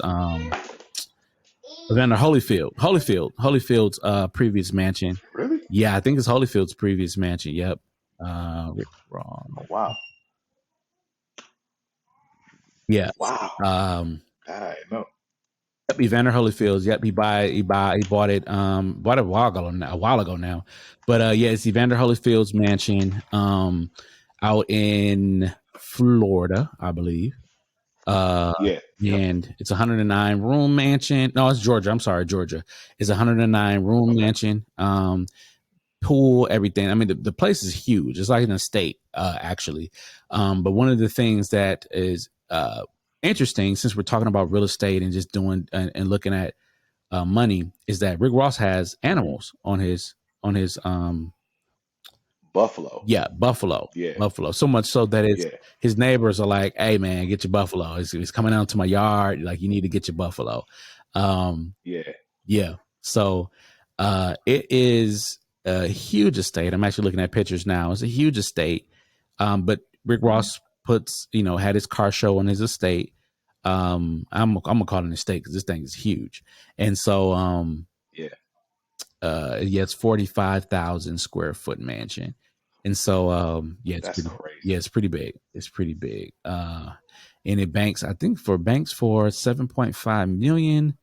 Evander Holyfield's previous mansion. Really? Yeah, I think it's Holyfield's previous mansion. Yep. Rick Oh Wrong. wow. Yes. Wow. Um, That I didn't know. yep, Evander Holyfield's. Yep, he bought it a while ago now. But yeah, it's Evander Holyfield's mansion out in Florida, I believe. Uh Yeah. Yep. and it's a 109 room mansion. No, it's Georgia. I'm sorry, Georgia. It's a 109 room Okay. mansion. Pool, everything. I mean, the place is huge. It's like an estate, actually. But one of the things that is interesting, since we're talking about real estate and just doing and looking at money, is that Rick Ross has Hmm. animals on his Buffalo. yeah, buffalo. Yeah. Buffalo. So much so that Yeah. his neighbors are like, "Hey man, get your buffalo. It's coming out to my yard. Like, you need to get your buffalo." Um, Yeah. yeah. So it is a huge estate. I'm actually looking at pictures now. It's a huge estate. But Rick Hmm. Ross had his car show on his estate. I'm gonna call it an estate because this thing is huge. And so Yeah. yeah, it's 45,000 square foot mansion. And so yeah, That's crazy. it's pretty big. It's pretty big. And it banks, I think, for 7.5 million.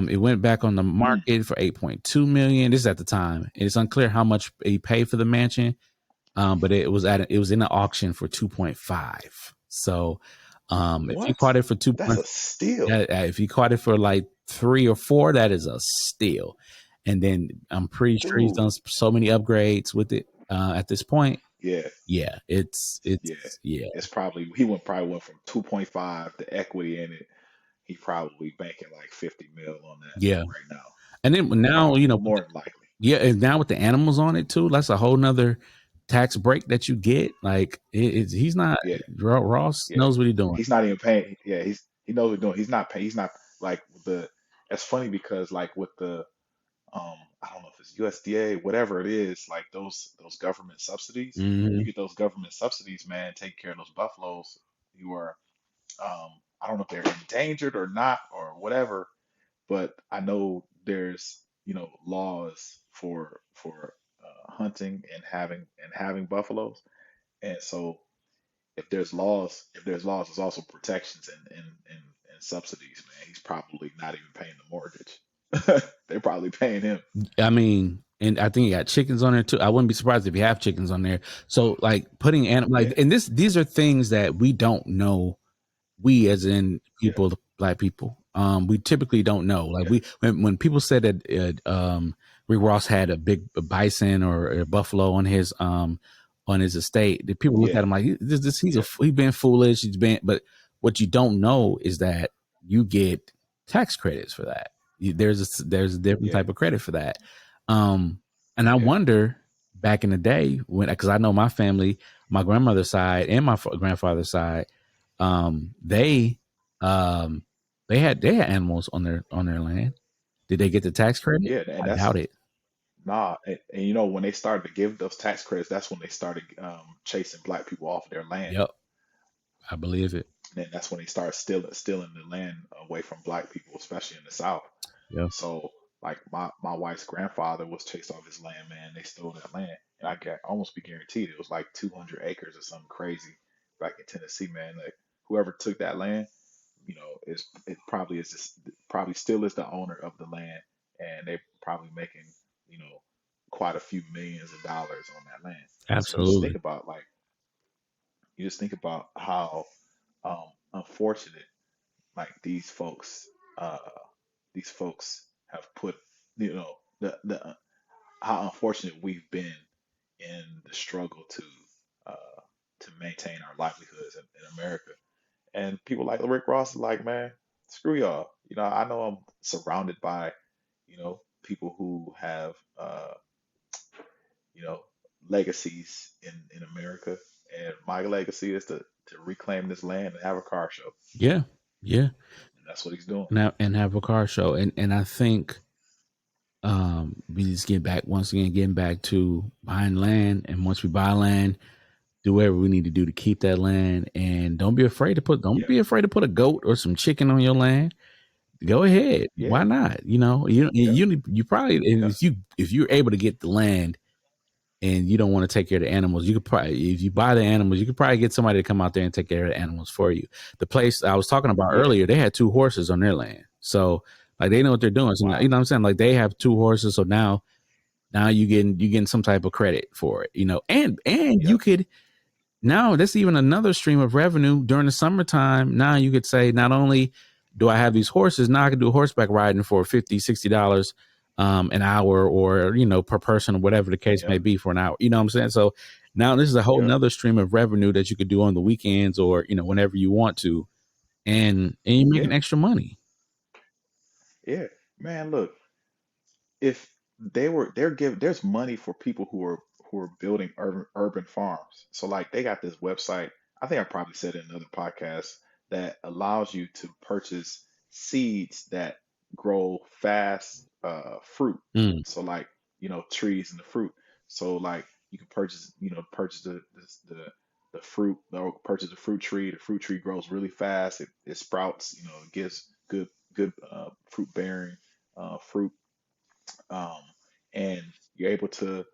It went back on the Mm. market for 8.2 million. This is at the time. It's unclear how much he paid for the mansion. But it was in an auction for 2.5. So If you What? caught it for two That's a months, steal. that if you caught it for like 3 or 4, that is a steal. And then I'm pretty sure he's Dude. done so many upgrades with it at this point. Yeah. Yeah, Yeah. yeah, It's probably he went from 2.5 to equity in it. He probably banking like 50 mil on that yeah. right now. And then now, Probably more than likely. yeah, and now with the animals on it too, that's a whole nother tax break that you get. Like he's not Yeah. Ross Yeah. knows what he's doing. He's not even paying. Yeah, he knows what he's doing. He's not paying. He's not like the. It's funny because like with the I don't know if it's USDA, whatever it is, like those government subsidies. You Hmm. get those government subsidies, man. Take care of those buffaloes. You are I don't know if they're endangered or not or whatever, but I know there's laws for hunting and having buffaloes, and so if there's laws, there's also protections and subsidies, man. He's probably not even paying the mortgage. They're probably paying him. I mean, and I think you got chickens on there too. I wouldn't be surprised if you have chickens on there. So like putting Yeah, like, and these are things that we don't know. We as in yeah, people, black people, we typically don't know. Like yeah, when people said that Rick Ross had a big bison or a buffalo on his estate, the people look yeah, at him like yeah, he's been foolish. He's been, but what you don't know is that you get tax credits for that. There's a different yeah, type of credit for that. Um, and I yeah, wonder back in the day when, because I know my family, my grandmother's side and my grandfather's side, um, they um, they had animals on their land. Did they get the tax credit? yeah. And I doubt that's it. nah. And when they started to give those tax credits, that's when they started chasing black people off their land. Yep, I believe it. And then that's when they started stealing the land away from black people, especially in the South. Yeah, So like my wife's grandfather was chased off his land, man. They stole that land, and I can almost be guaranteed it was like 200 acres or something crazy back in Tennessee, man. Like whoever took that land, it probably is just probably still is the owner of the land, and they probably making quite a few millions of dollars on that land. So absolutely. you just think about how unfortunate like uh, these folks have put the how unfortunate we've been in the struggle uh, to maintain our livelihoods in America. And people like Rick Ross is like, man, screw y'all. I know I'm surrounded by people who have you know legacies in America, and my legacy is to reclaim this land and have a car show, Yeah, yeah. and that's what he's doing. And have a car show, and I think we just get back once again, getting back to buying land, and once we buy land, do whatever we need to do to keep that land, and don't Yeah, be afraid to put a goat or some chicken on your land. Go ahead, yeah, why not? yeah, You probably, and yeah, if you're able to get the land and you don't want to take care of the animals, you could probably, if you buy the animals, you could probably get somebody to come out there and take care of the animals for you. The place I was talking about yeah. earlier, they had 2 horses on their land, so like they know what they're doing. So now, Wow. you know what I'm saying? Like they have 2 horses, so now you getting some type of credit for it, and you Yep. could, now that's even another stream of revenue during the summertime. Now you could say, not only do I have these horses, now I can do horseback riding for $50, $60 an hour, or per person, or whatever the case may Yep. be, for an hour. You know what I'm saying? So now this is a whole Yep. nother stream of revenue that you could do on the weekends, or whenever you want to, and you're Yeah. making extra money. Yeah. Man, look, if they're giving there's money for people who are building urban farms. So like they got this website, I think I probably said it in another podcast, that allows you to purchase seeds that grow fast fruit. Mm, So like, trees and the fruit. So like you can purchase the fruit, or purchase a fruit tree. The fruit tree grows really fast. It sprouts, it gives good fruit bearing fruit, um, and you're able to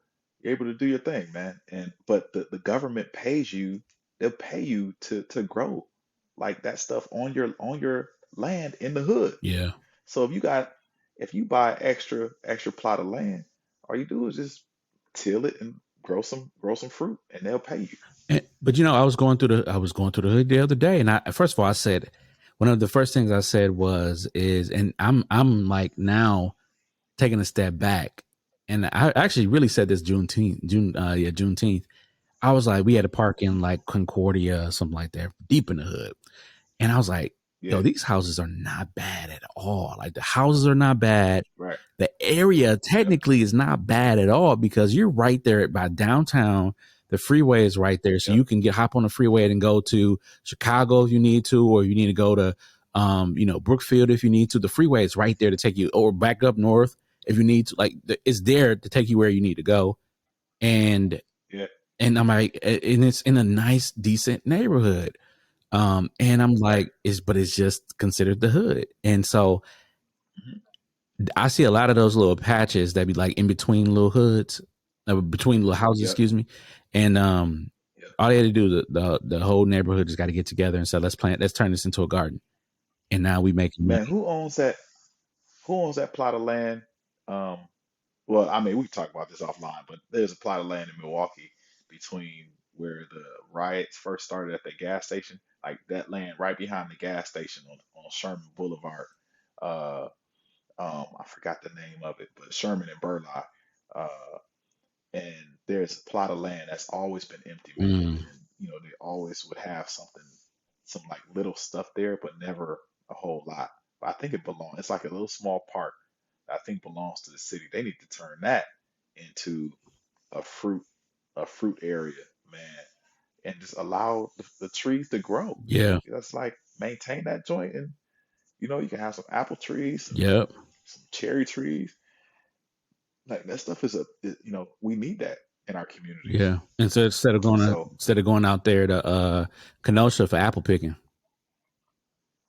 do your thing, man. And but the government pays you; they'll pay you to grow like that stuff on your land in the hood. yeah. So if you buy extra plot of land, all you do is just till it and grow some fruit, and they'll pay you. But I was going through the hood the other day, and I first of all I said one of the first things I said is, and I'm like now taking a step back, and I actually really said this Juneteenth. I was like, we had a park in like Concordia or something like that, deep in the hood. And I was like, yo, Yeah, these houses are not bad at all. Like the houses are not bad. right. The area Yep, technically is not bad at all because you're right there by downtown. The freeway is right there. So yep, you can hop on the freeway and go to Chicago if you need to, or you need to go to Brookfield if you need to. The freeway is right there to take you, or back up north if you need to. Like it's there to take you where you need to go. And yeah, I'm like, and it's in a nice, decent neighborhood. And I'm right. like, it's just considered the hood. And so Hmm. I see a lot of those little patches that be like in between little hoods, between little houses, Yep, excuse me. And yep. all they had to do, the whole neighborhood just got to get together and say, let's turn this into a garden. And now we making Man, money. who owns that? Who owns that plot of land? Um, well, I mean, we can talk about this offline, but there's a plot of land in Milwaukee between where the riots first started at the gas station, like that land right behind the gas station on Sherman Boulevard. Uh, I forgot the name of it, but Sherman and Burleigh. Uh, and there's a plot of land that's always been empty, Mm, man. And they always would have something, some like little stuff there, but never a whole lot. But I think it belongs. It's like a little small park that I think belongs to the city. They need to turn that into a fruit a fruit area, man, and just allow the trees to grow. yeah. That's like maintain that joint, and you can have some apple trees, Yep. some cherry trees. Like that stuff we need that in our communities. Yeah. And so So instead of going out there to Kenosha for apple picking.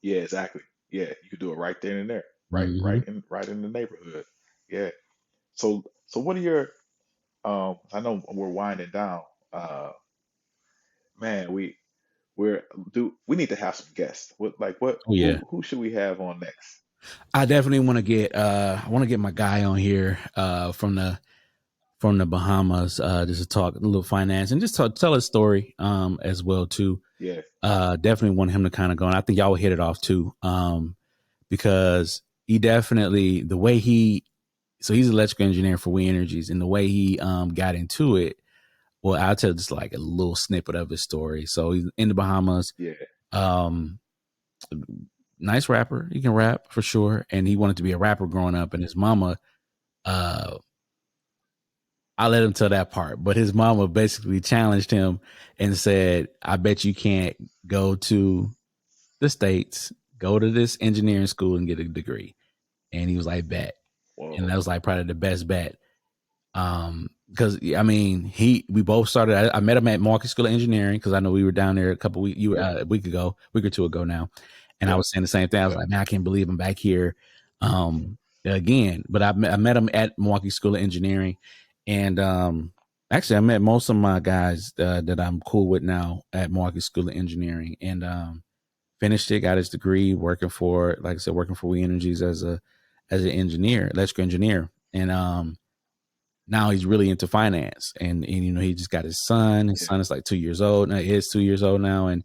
yeah, exactly. Yeah, you could do it right then and there, Hmm. right in the neighborhood. Yeah. So what are your I know we're winding down. Man, we need to have some guests. What Oh yeah. who should we have on next? I definitely want to get I want to get my guy on here from the Bahamas just to talk a little finance and just tell his story as well too. Yeah, Definitely want him to kind of go, and I think y'all will hit it off too, because he definitely the way he's an electrical engineer for We Energies, and the way he got into it. Well, I'll tell just like a little snippet of his story. So he's in the Bahamas. yeah, Um, Nice rapper. He can rap for sure, and he wanted to be a rapper growing up, and his mama. Uh, I let him tell that part, but his mama basically challenged him and said, "I bet you can't go to the States, go to this engineering school and get a degree." And he was like, "Bet," and whoa, that was like probably the best bet. Because I mean, we both started. I met him at Milwaukee School of Engineering because I know we were down there a couple weeks, yep, a week or two ago now, and I yep, was saying the same thing. I was yep, like, man, I can't believe I'm back here, again. But I met him at Milwaukee School of Engineering, and actually, I met most of my guys that I'm cool with now at Milwaukee School of Engineering, and finished it, got his degree, like I said, working for We Energies as an engineer, electrical engineer, and now he's really into finance, and he just got his son. His yeah. son is like 2 years old now. He is 2 years old now, and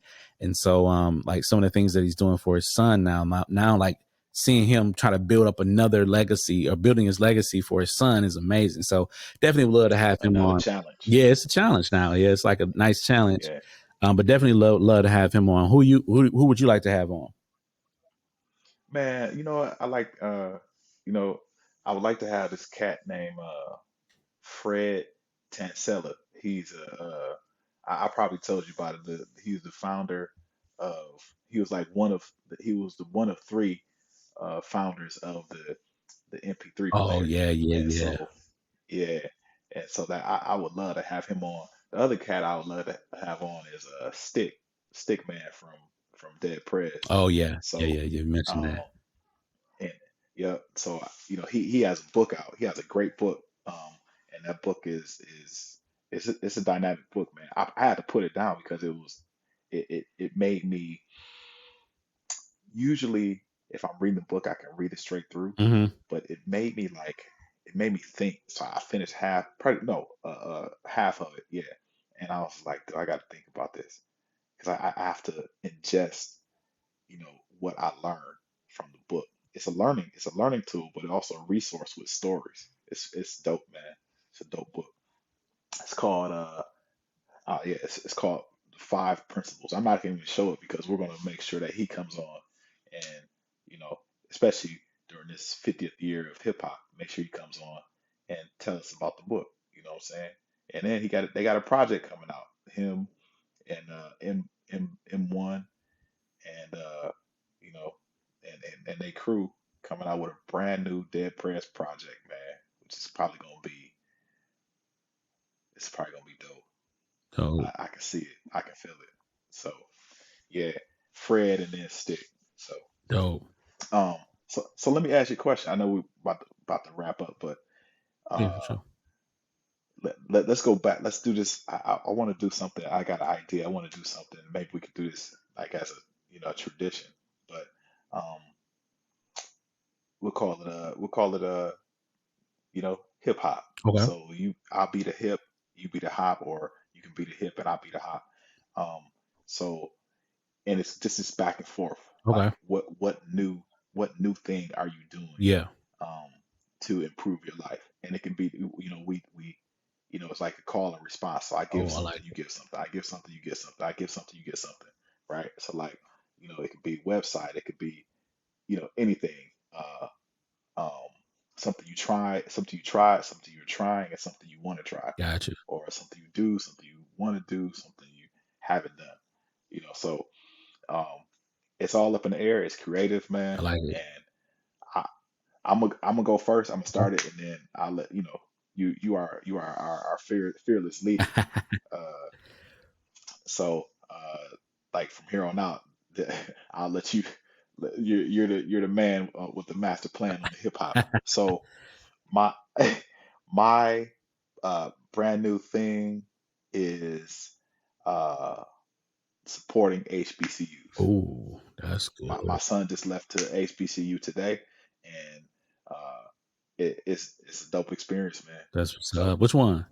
so like some of the things that he's doing for his son now like seeing him try to build up another legacy or building his legacy for his son is amazing. So definitely would love to have him Another on. challenge. Yeah, it's a challenge now. Yeah, it's like a nice challenge. Yeah, But definitely love to have him on. Who would you like to have on? man. You know what? You know, I would like to have this cat named Fred Tansella. I probably told you about it. He was the founder of. He was like he was the one of three founders of the MP3 Oh player, yeah, yeah, and yeah. so yeah, and so that I would love to have him on. The other cat I would love to have on is Stick Man from Dead Prez. Oh yeah, yeah, So yeah. You mentioned um that. and yeah, so he has a book out. He has a great book, and that book it's a dynamic book, man. I had to put it down because it made me. Usually, if I'm reading the book, I can read it straight through, Hmm. but it made me like it made me think. So I finished half, probably no, half of it, yeah. And I was like, "Dude, I got to think about this because I have to ingest, what I learned from the book. It's a learning tool, but also a resource with stories. It's dope, man. It's a dope book. It's called yeah, it's called the Five Principles. I'm not going to even show it because we're going to make sure that he comes on and, you know, especially during this 50th year of hip hop, make sure he comes on and tell us about the book. You know what I'm saying? And then they got a project coming out. Him and M1 and you know and they crew coming out with a brand new Dead Press project, man, which is probably gonna be it's probably gonna be dope. Dope. I can see it. I can feel it. So yeah, Fred and then Stick. So Dope. um so let me ask you a question. I know we're about to wrap up, but Yeah, for uh sure. let's go back. Let's do this. I want to do something. I got an idea. I want to do something. Maybe we could do this like as a a tradition. But um we'll call it hip hop. Okay. So I'll be the hip, you be the hop, or you can be the hip and I'll be the hop. Um, so and it's just this back and forth. Okay. Like what new thing are you doing Yeah. um to improve your life? And it can be we it's like a call and response. So I give Oh, I something, like you it. give something. I give something, you get something. I give something, you get something. Right? So like, it could be website, it could be, anything. Um, something you tried, something you're trying, and something you want to try, Got you. or something you do, something you want to do, something you haven't done. So um, it's all up in the air. It's creative, I man. like it. And I, I'm gonna go first. I'm gonna Okay. start it, and then I'll let you are our fearless leader. Uh, like from here on out, I'll let you. You're the man with the master plan on the hip hop. So my my brand new thing is uh supporting HBCUs. Oh, that's My good. son just left to HBCU today, and it's a dope experience, man. That's what's So up. Which one?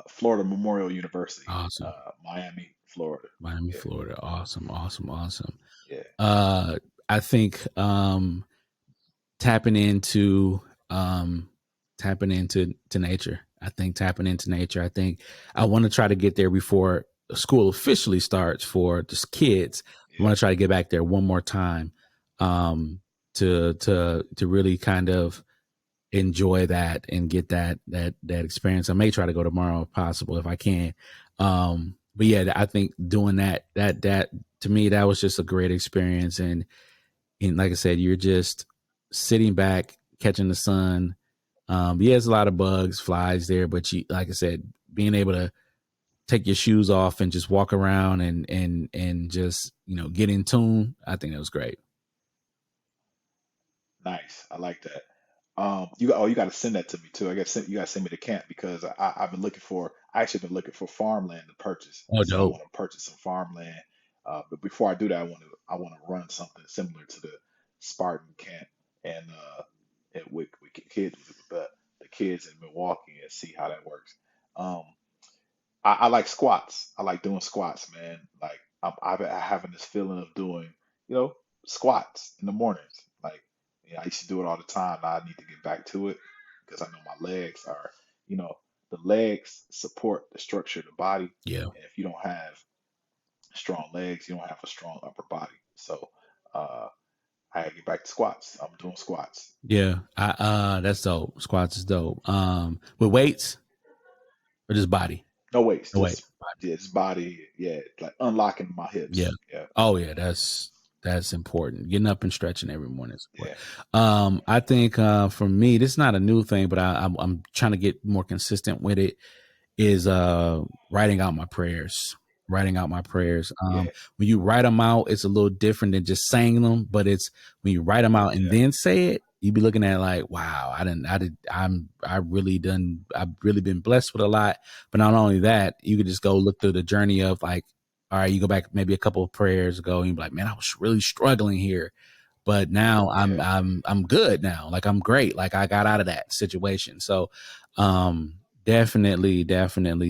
Florida Memorial University, Awesome. Miami, Florida. Miami, Yeah, Florida. Awesome. Awesome. Awesome. yeah, Uh, I think tapping into um tapping into nature. I think tapping into nature. I think I want to try to get there before school officially starts for the kids. I yeah. want to try to get back there one more time um to really kind of enjoy that and get that experience. I may try to go tomorrow if possible, if I can. But yeah, I think doing that to me, that was just a great experience. And like I said, you're just sitting back, catching the sun. Yeah, there's a lot of bugs, flies there, but you, like I said, being able to take your shoes off and just walk around and just get in tune. I think that was great. Nice. I like that. You got to send that to me too. You got to send me the camp because I've been looking for. I actually been looking for farmland to purchase, Oh, so I dope. want to purchase some farmland. But before I do that, I want to run something similar to the Spartan camp and with kids with the kids in Milwaukee and see how that works. Um, I like squats. I like doing squats, man. Like I've been having this feeling of doing, you know, squats in the mornings. Like, I used to do it all the time. Now I need to get back to it because I know my legs are, the legs support the structure of the body. Yeah. And if you don't have strong legs, you don't have a strong upper body. So, uh, I gotta get back to squats. I'm doing squats. Yeah. That's dope. Squats is dope. With weights or just body? No weights, No weight. just yeah, just body. Yeah, like unlocking my Yeah. hips. Yeah, Oh yeah, that's important. Getting up and stretching every morning is yeah, important. I think for me, this is not a new thing, but I'm trying to get more consistent with it. Is writing out my prayers. Writing out my prayers. yeah, When you write them out, it's a little different than just saying them. But it's when you write them out and yeah. then say it, you be looking at it like, wow, I've really been blessed with a lot. But not only that, you could just go look through the journey of like, all right, you go back maybe a couple of prayers ago and you're like, man, I was really struggling here. but now Yeah. I'm good now. Like I'm great. Like I got out of that situation. So definitely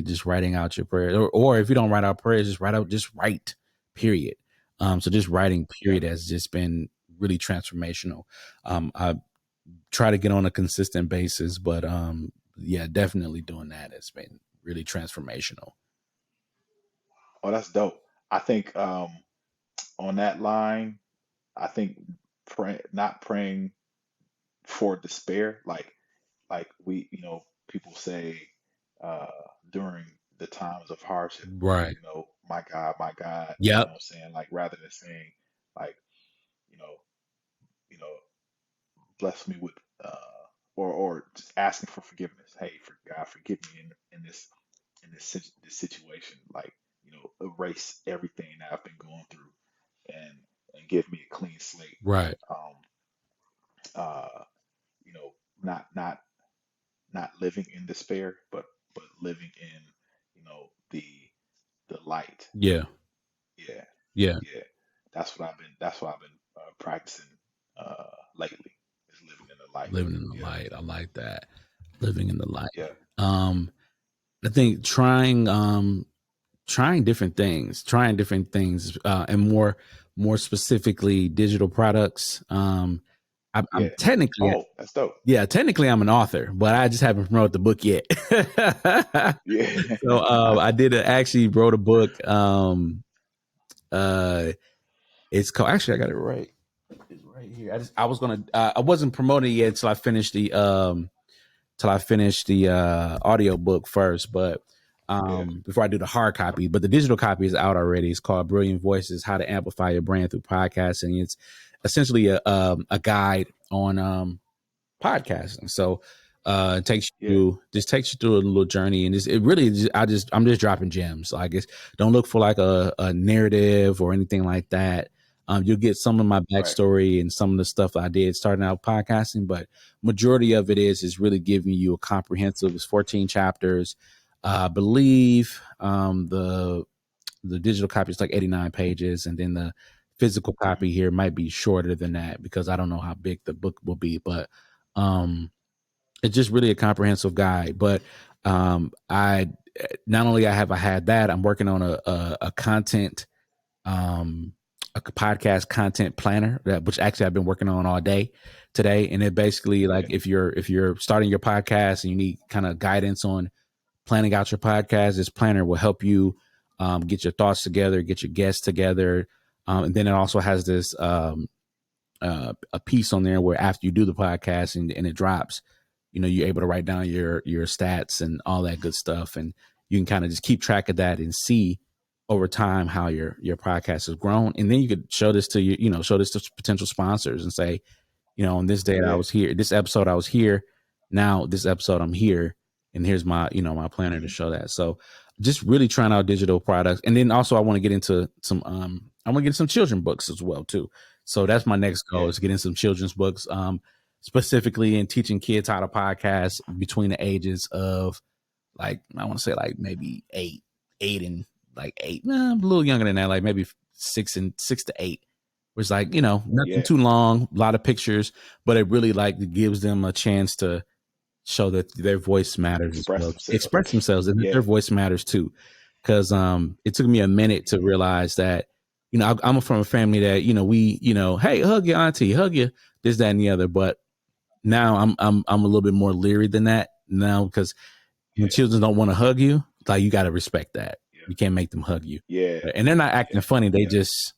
just writing out your prayers, or if you don't write out prayers, just write, period. So just writing Yep. period has just been really transformational. I try to get on a consistent basis, but yeah, definitely doing that has been really transformational. Oh, that's dope. I think on that line, I think not praying for despair, like we, people say uh, during the times of hardship, Right. my God, Yep. what I'm saying, like rather than saying like, you know, you know, bless me with, or just asking for forgiveness. Hey, for God, forgive me in this situation. Like, erase everything that I've been going through and give me a clean slate. Right. Um, uh, you know, not living in despair, but living in, the light. Yeah. Yeah, Yeah. yeah. That's what I've been practicing lately. Is living in the light. Living in the Yeah, light. I like that. Living in the light. yeah, Um, I think trying different things, and more specifically digital products. I'm yeah. technically, Oh, that's dope. yeah, technically I'm an author, but I just haven't promoted the book yet. Yeah, So I did actually wrote a book. Uh, it's called, actually I got it right. It's right here. I was gonna I wasn't promoting it yet until I finished the audio book first, but yeah, before I do the hard copy. But the digital copy is out already. It's called Brilliant Voices: How to Amplify Your Brand Through Podcasting. It's essentially a guide on podcasting. So it yeah, takes you through a little journey, and it really I'm just dropping gems. Like, it's don't look for like a narrative or anything like that. You'll get some of my right. backstory and some of the stuff I did starting out podcasting, but majority of it is really giving you a comprehensive. It's 14 chapters. I believe the digital copy is like 89 pages, and then the physical Hmm. copy here might be shorter than that because I don't know how big the book will be, but um it's just really a comprehensive guide. But I not only I had that, I'm working on a content, um a podcast content planner, that which actually I've been working on all day today. And it basically, like, Yeah, if you're starting your podcast and you need kind of guidance on planning out your podcast, this planner will help you get your thoughts together, get your guests together. And then it also has this a piece on there where after you do the podcast and it drops, you're able to write down your stats and all that good stuff, and you can kind of just keep track of that and see over time how your podcast has grown. And then you could show this to show this to potential sponsors and say, on this day I yeah. was here, this episode I was here, now this episode I'm here, and here's my planner to Hmm. show that. So just really trying out digital products. And then also I want to get into some I want to get some children books as well too. So that's my next goal, Yeah, is getting some children's books, specifically in teaching kids how to podcast between the ages of, like, I want to say like maybe eight and like eight, a little younger than that, like maybe 6 to 8, where it's like, nothing yeah. too long, a lot of pictures, but it really like gives them a chance to show that their voice matters as Express well, themselves. express themselves, and that their Yeah. voice matters too. Because it took me a minute to Hmm. realize that, I'm from a family that, we, hey, hug your auntie, hug your this, that, and the other. But now I'm a little bit more leery than that now, because when Yeah, children don't want to hug you, like, you got to respect that. yeah, You can't make them hug you, yeah, and they're not yeah, acting funny. yeah. They just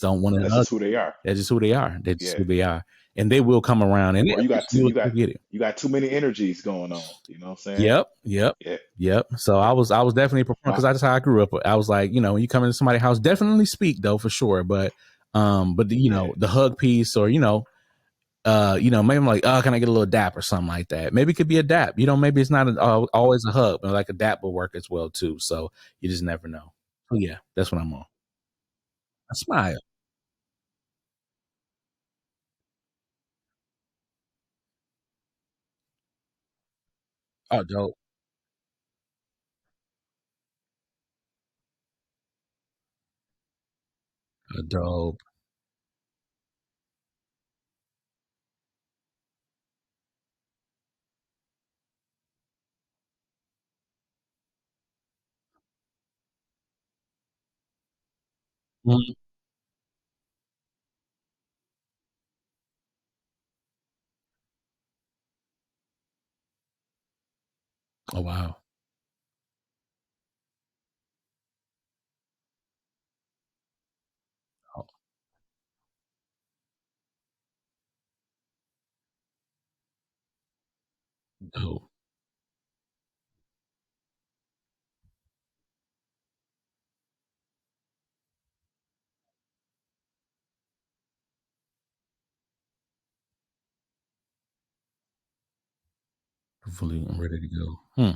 don't want to That's hug just who you. they are. That's just who they are. They're just Yeah. who they are, and they will come around, and Or you got too, you'll you got get it. you got too many energies going on. You know what I'm saying? Yep, yep, Yeah. yep. So I was definitely a proponent, My because that's how I grew up. I was like, when you come into somebody's house, definitely speak though, for sure. But yeah, the hug piece, or maybe I'm like, oh, can I get a little dap or something like that? Maybe it could be a dap. Maybe it's not always a hug, but like a dap will work as well too. So you just never know. So yeah, that's what I'm on. A smile. Oh, dope. Dope. Mhm. Oh, wow. Oh, dope. Fully I'm ready to go. Hmm.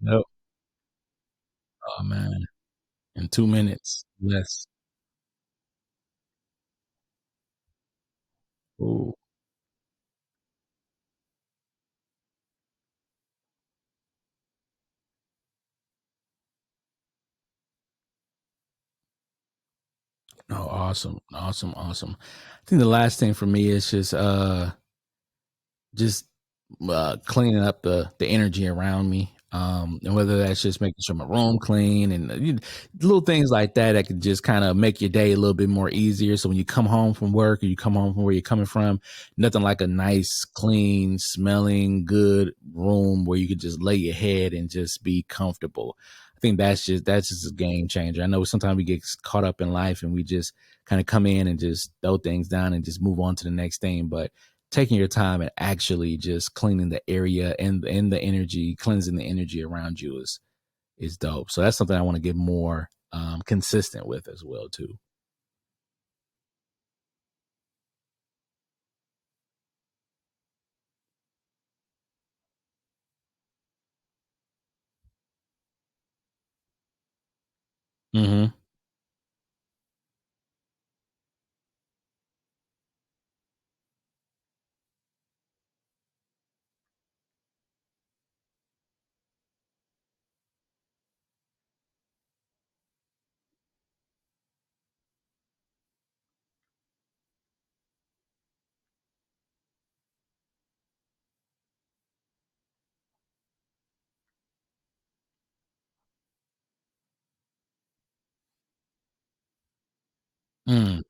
Yep. Oh, man. In 2 minutes, less. Ooh. Oh, awesome, awesome, awesome. I think the last thing for me is just cleaning up the energy around me, and whether that's just making sure my room clean and little things like that that could just kind of make your day a little bit more easier. So when you come home from work or you come home from where you're coming from, nothing like a nice, clean, smelling, good room where you could just lay your head and just be comfortable. I think that's just a game changer. I know sometimes we get caught up in life and we just kind of come in and just throw things down and just move on to the next thing, but taking your time and actually just cleaning the area and the energy, cleansing the energy around you is dope. So that's something I want to get more consistent with as well too. Hmm. Mm.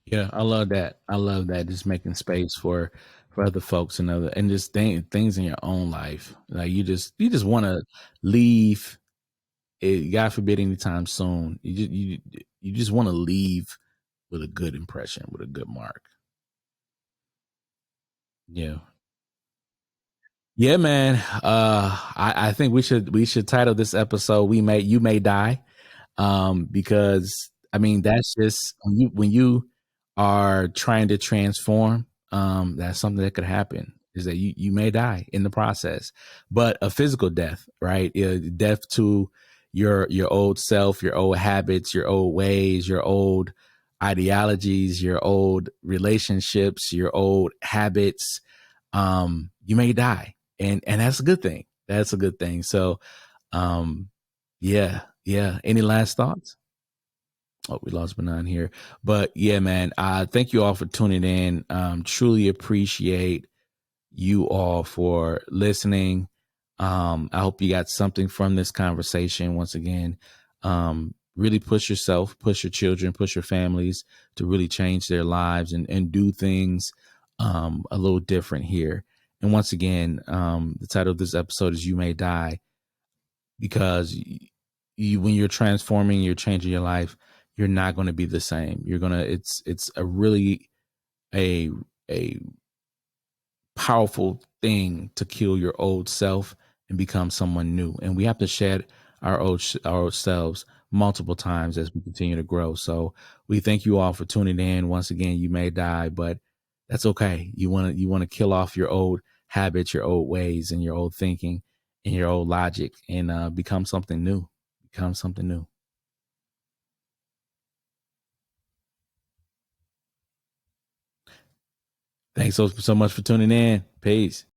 Yeah, I love that. I love that. Just making space for other folks and other and just things in your own life. Like you just want to leave. God forbid, anytime soon. You just want to leave with a good impression, with a good mark. Yeah. Yeah, man. I think we should title this episode "You May Die," because I mean that's just when you are trying to transform. That's something that could happen. Is that you may die in the process, but a physical death, right? Death to your old self, your old habits, your old ways, your old ideologies, your old relationships, your old habits. You may die, and that's a good thing. That's a good thing. So, um, yeah, yeah. Any last thoughts? Oh, we lost Benon here, but yeah, man. Thank you all for tuning in. Truly appreciate you all for listening. I hope you got something from this conversation. Once again, really push yourself, push your children, push your families to really change their lives and do things a little different here. And once again, the title of this episode is "You May Die," because when you're transforming, you're changing your life, you're not going to be the same. You're gonna it's a really a a powerful thing to kill your old self and become someone new. And we have to shed our old selves multiple times as we continue to grow. So we thank you all for tuning in. Once again, you may die, but that's okay. You want to kill off your old habits, your old ways, and your old thinking and your old logic, and become something new. Become something new. Thanks so much for tuning in. Peace.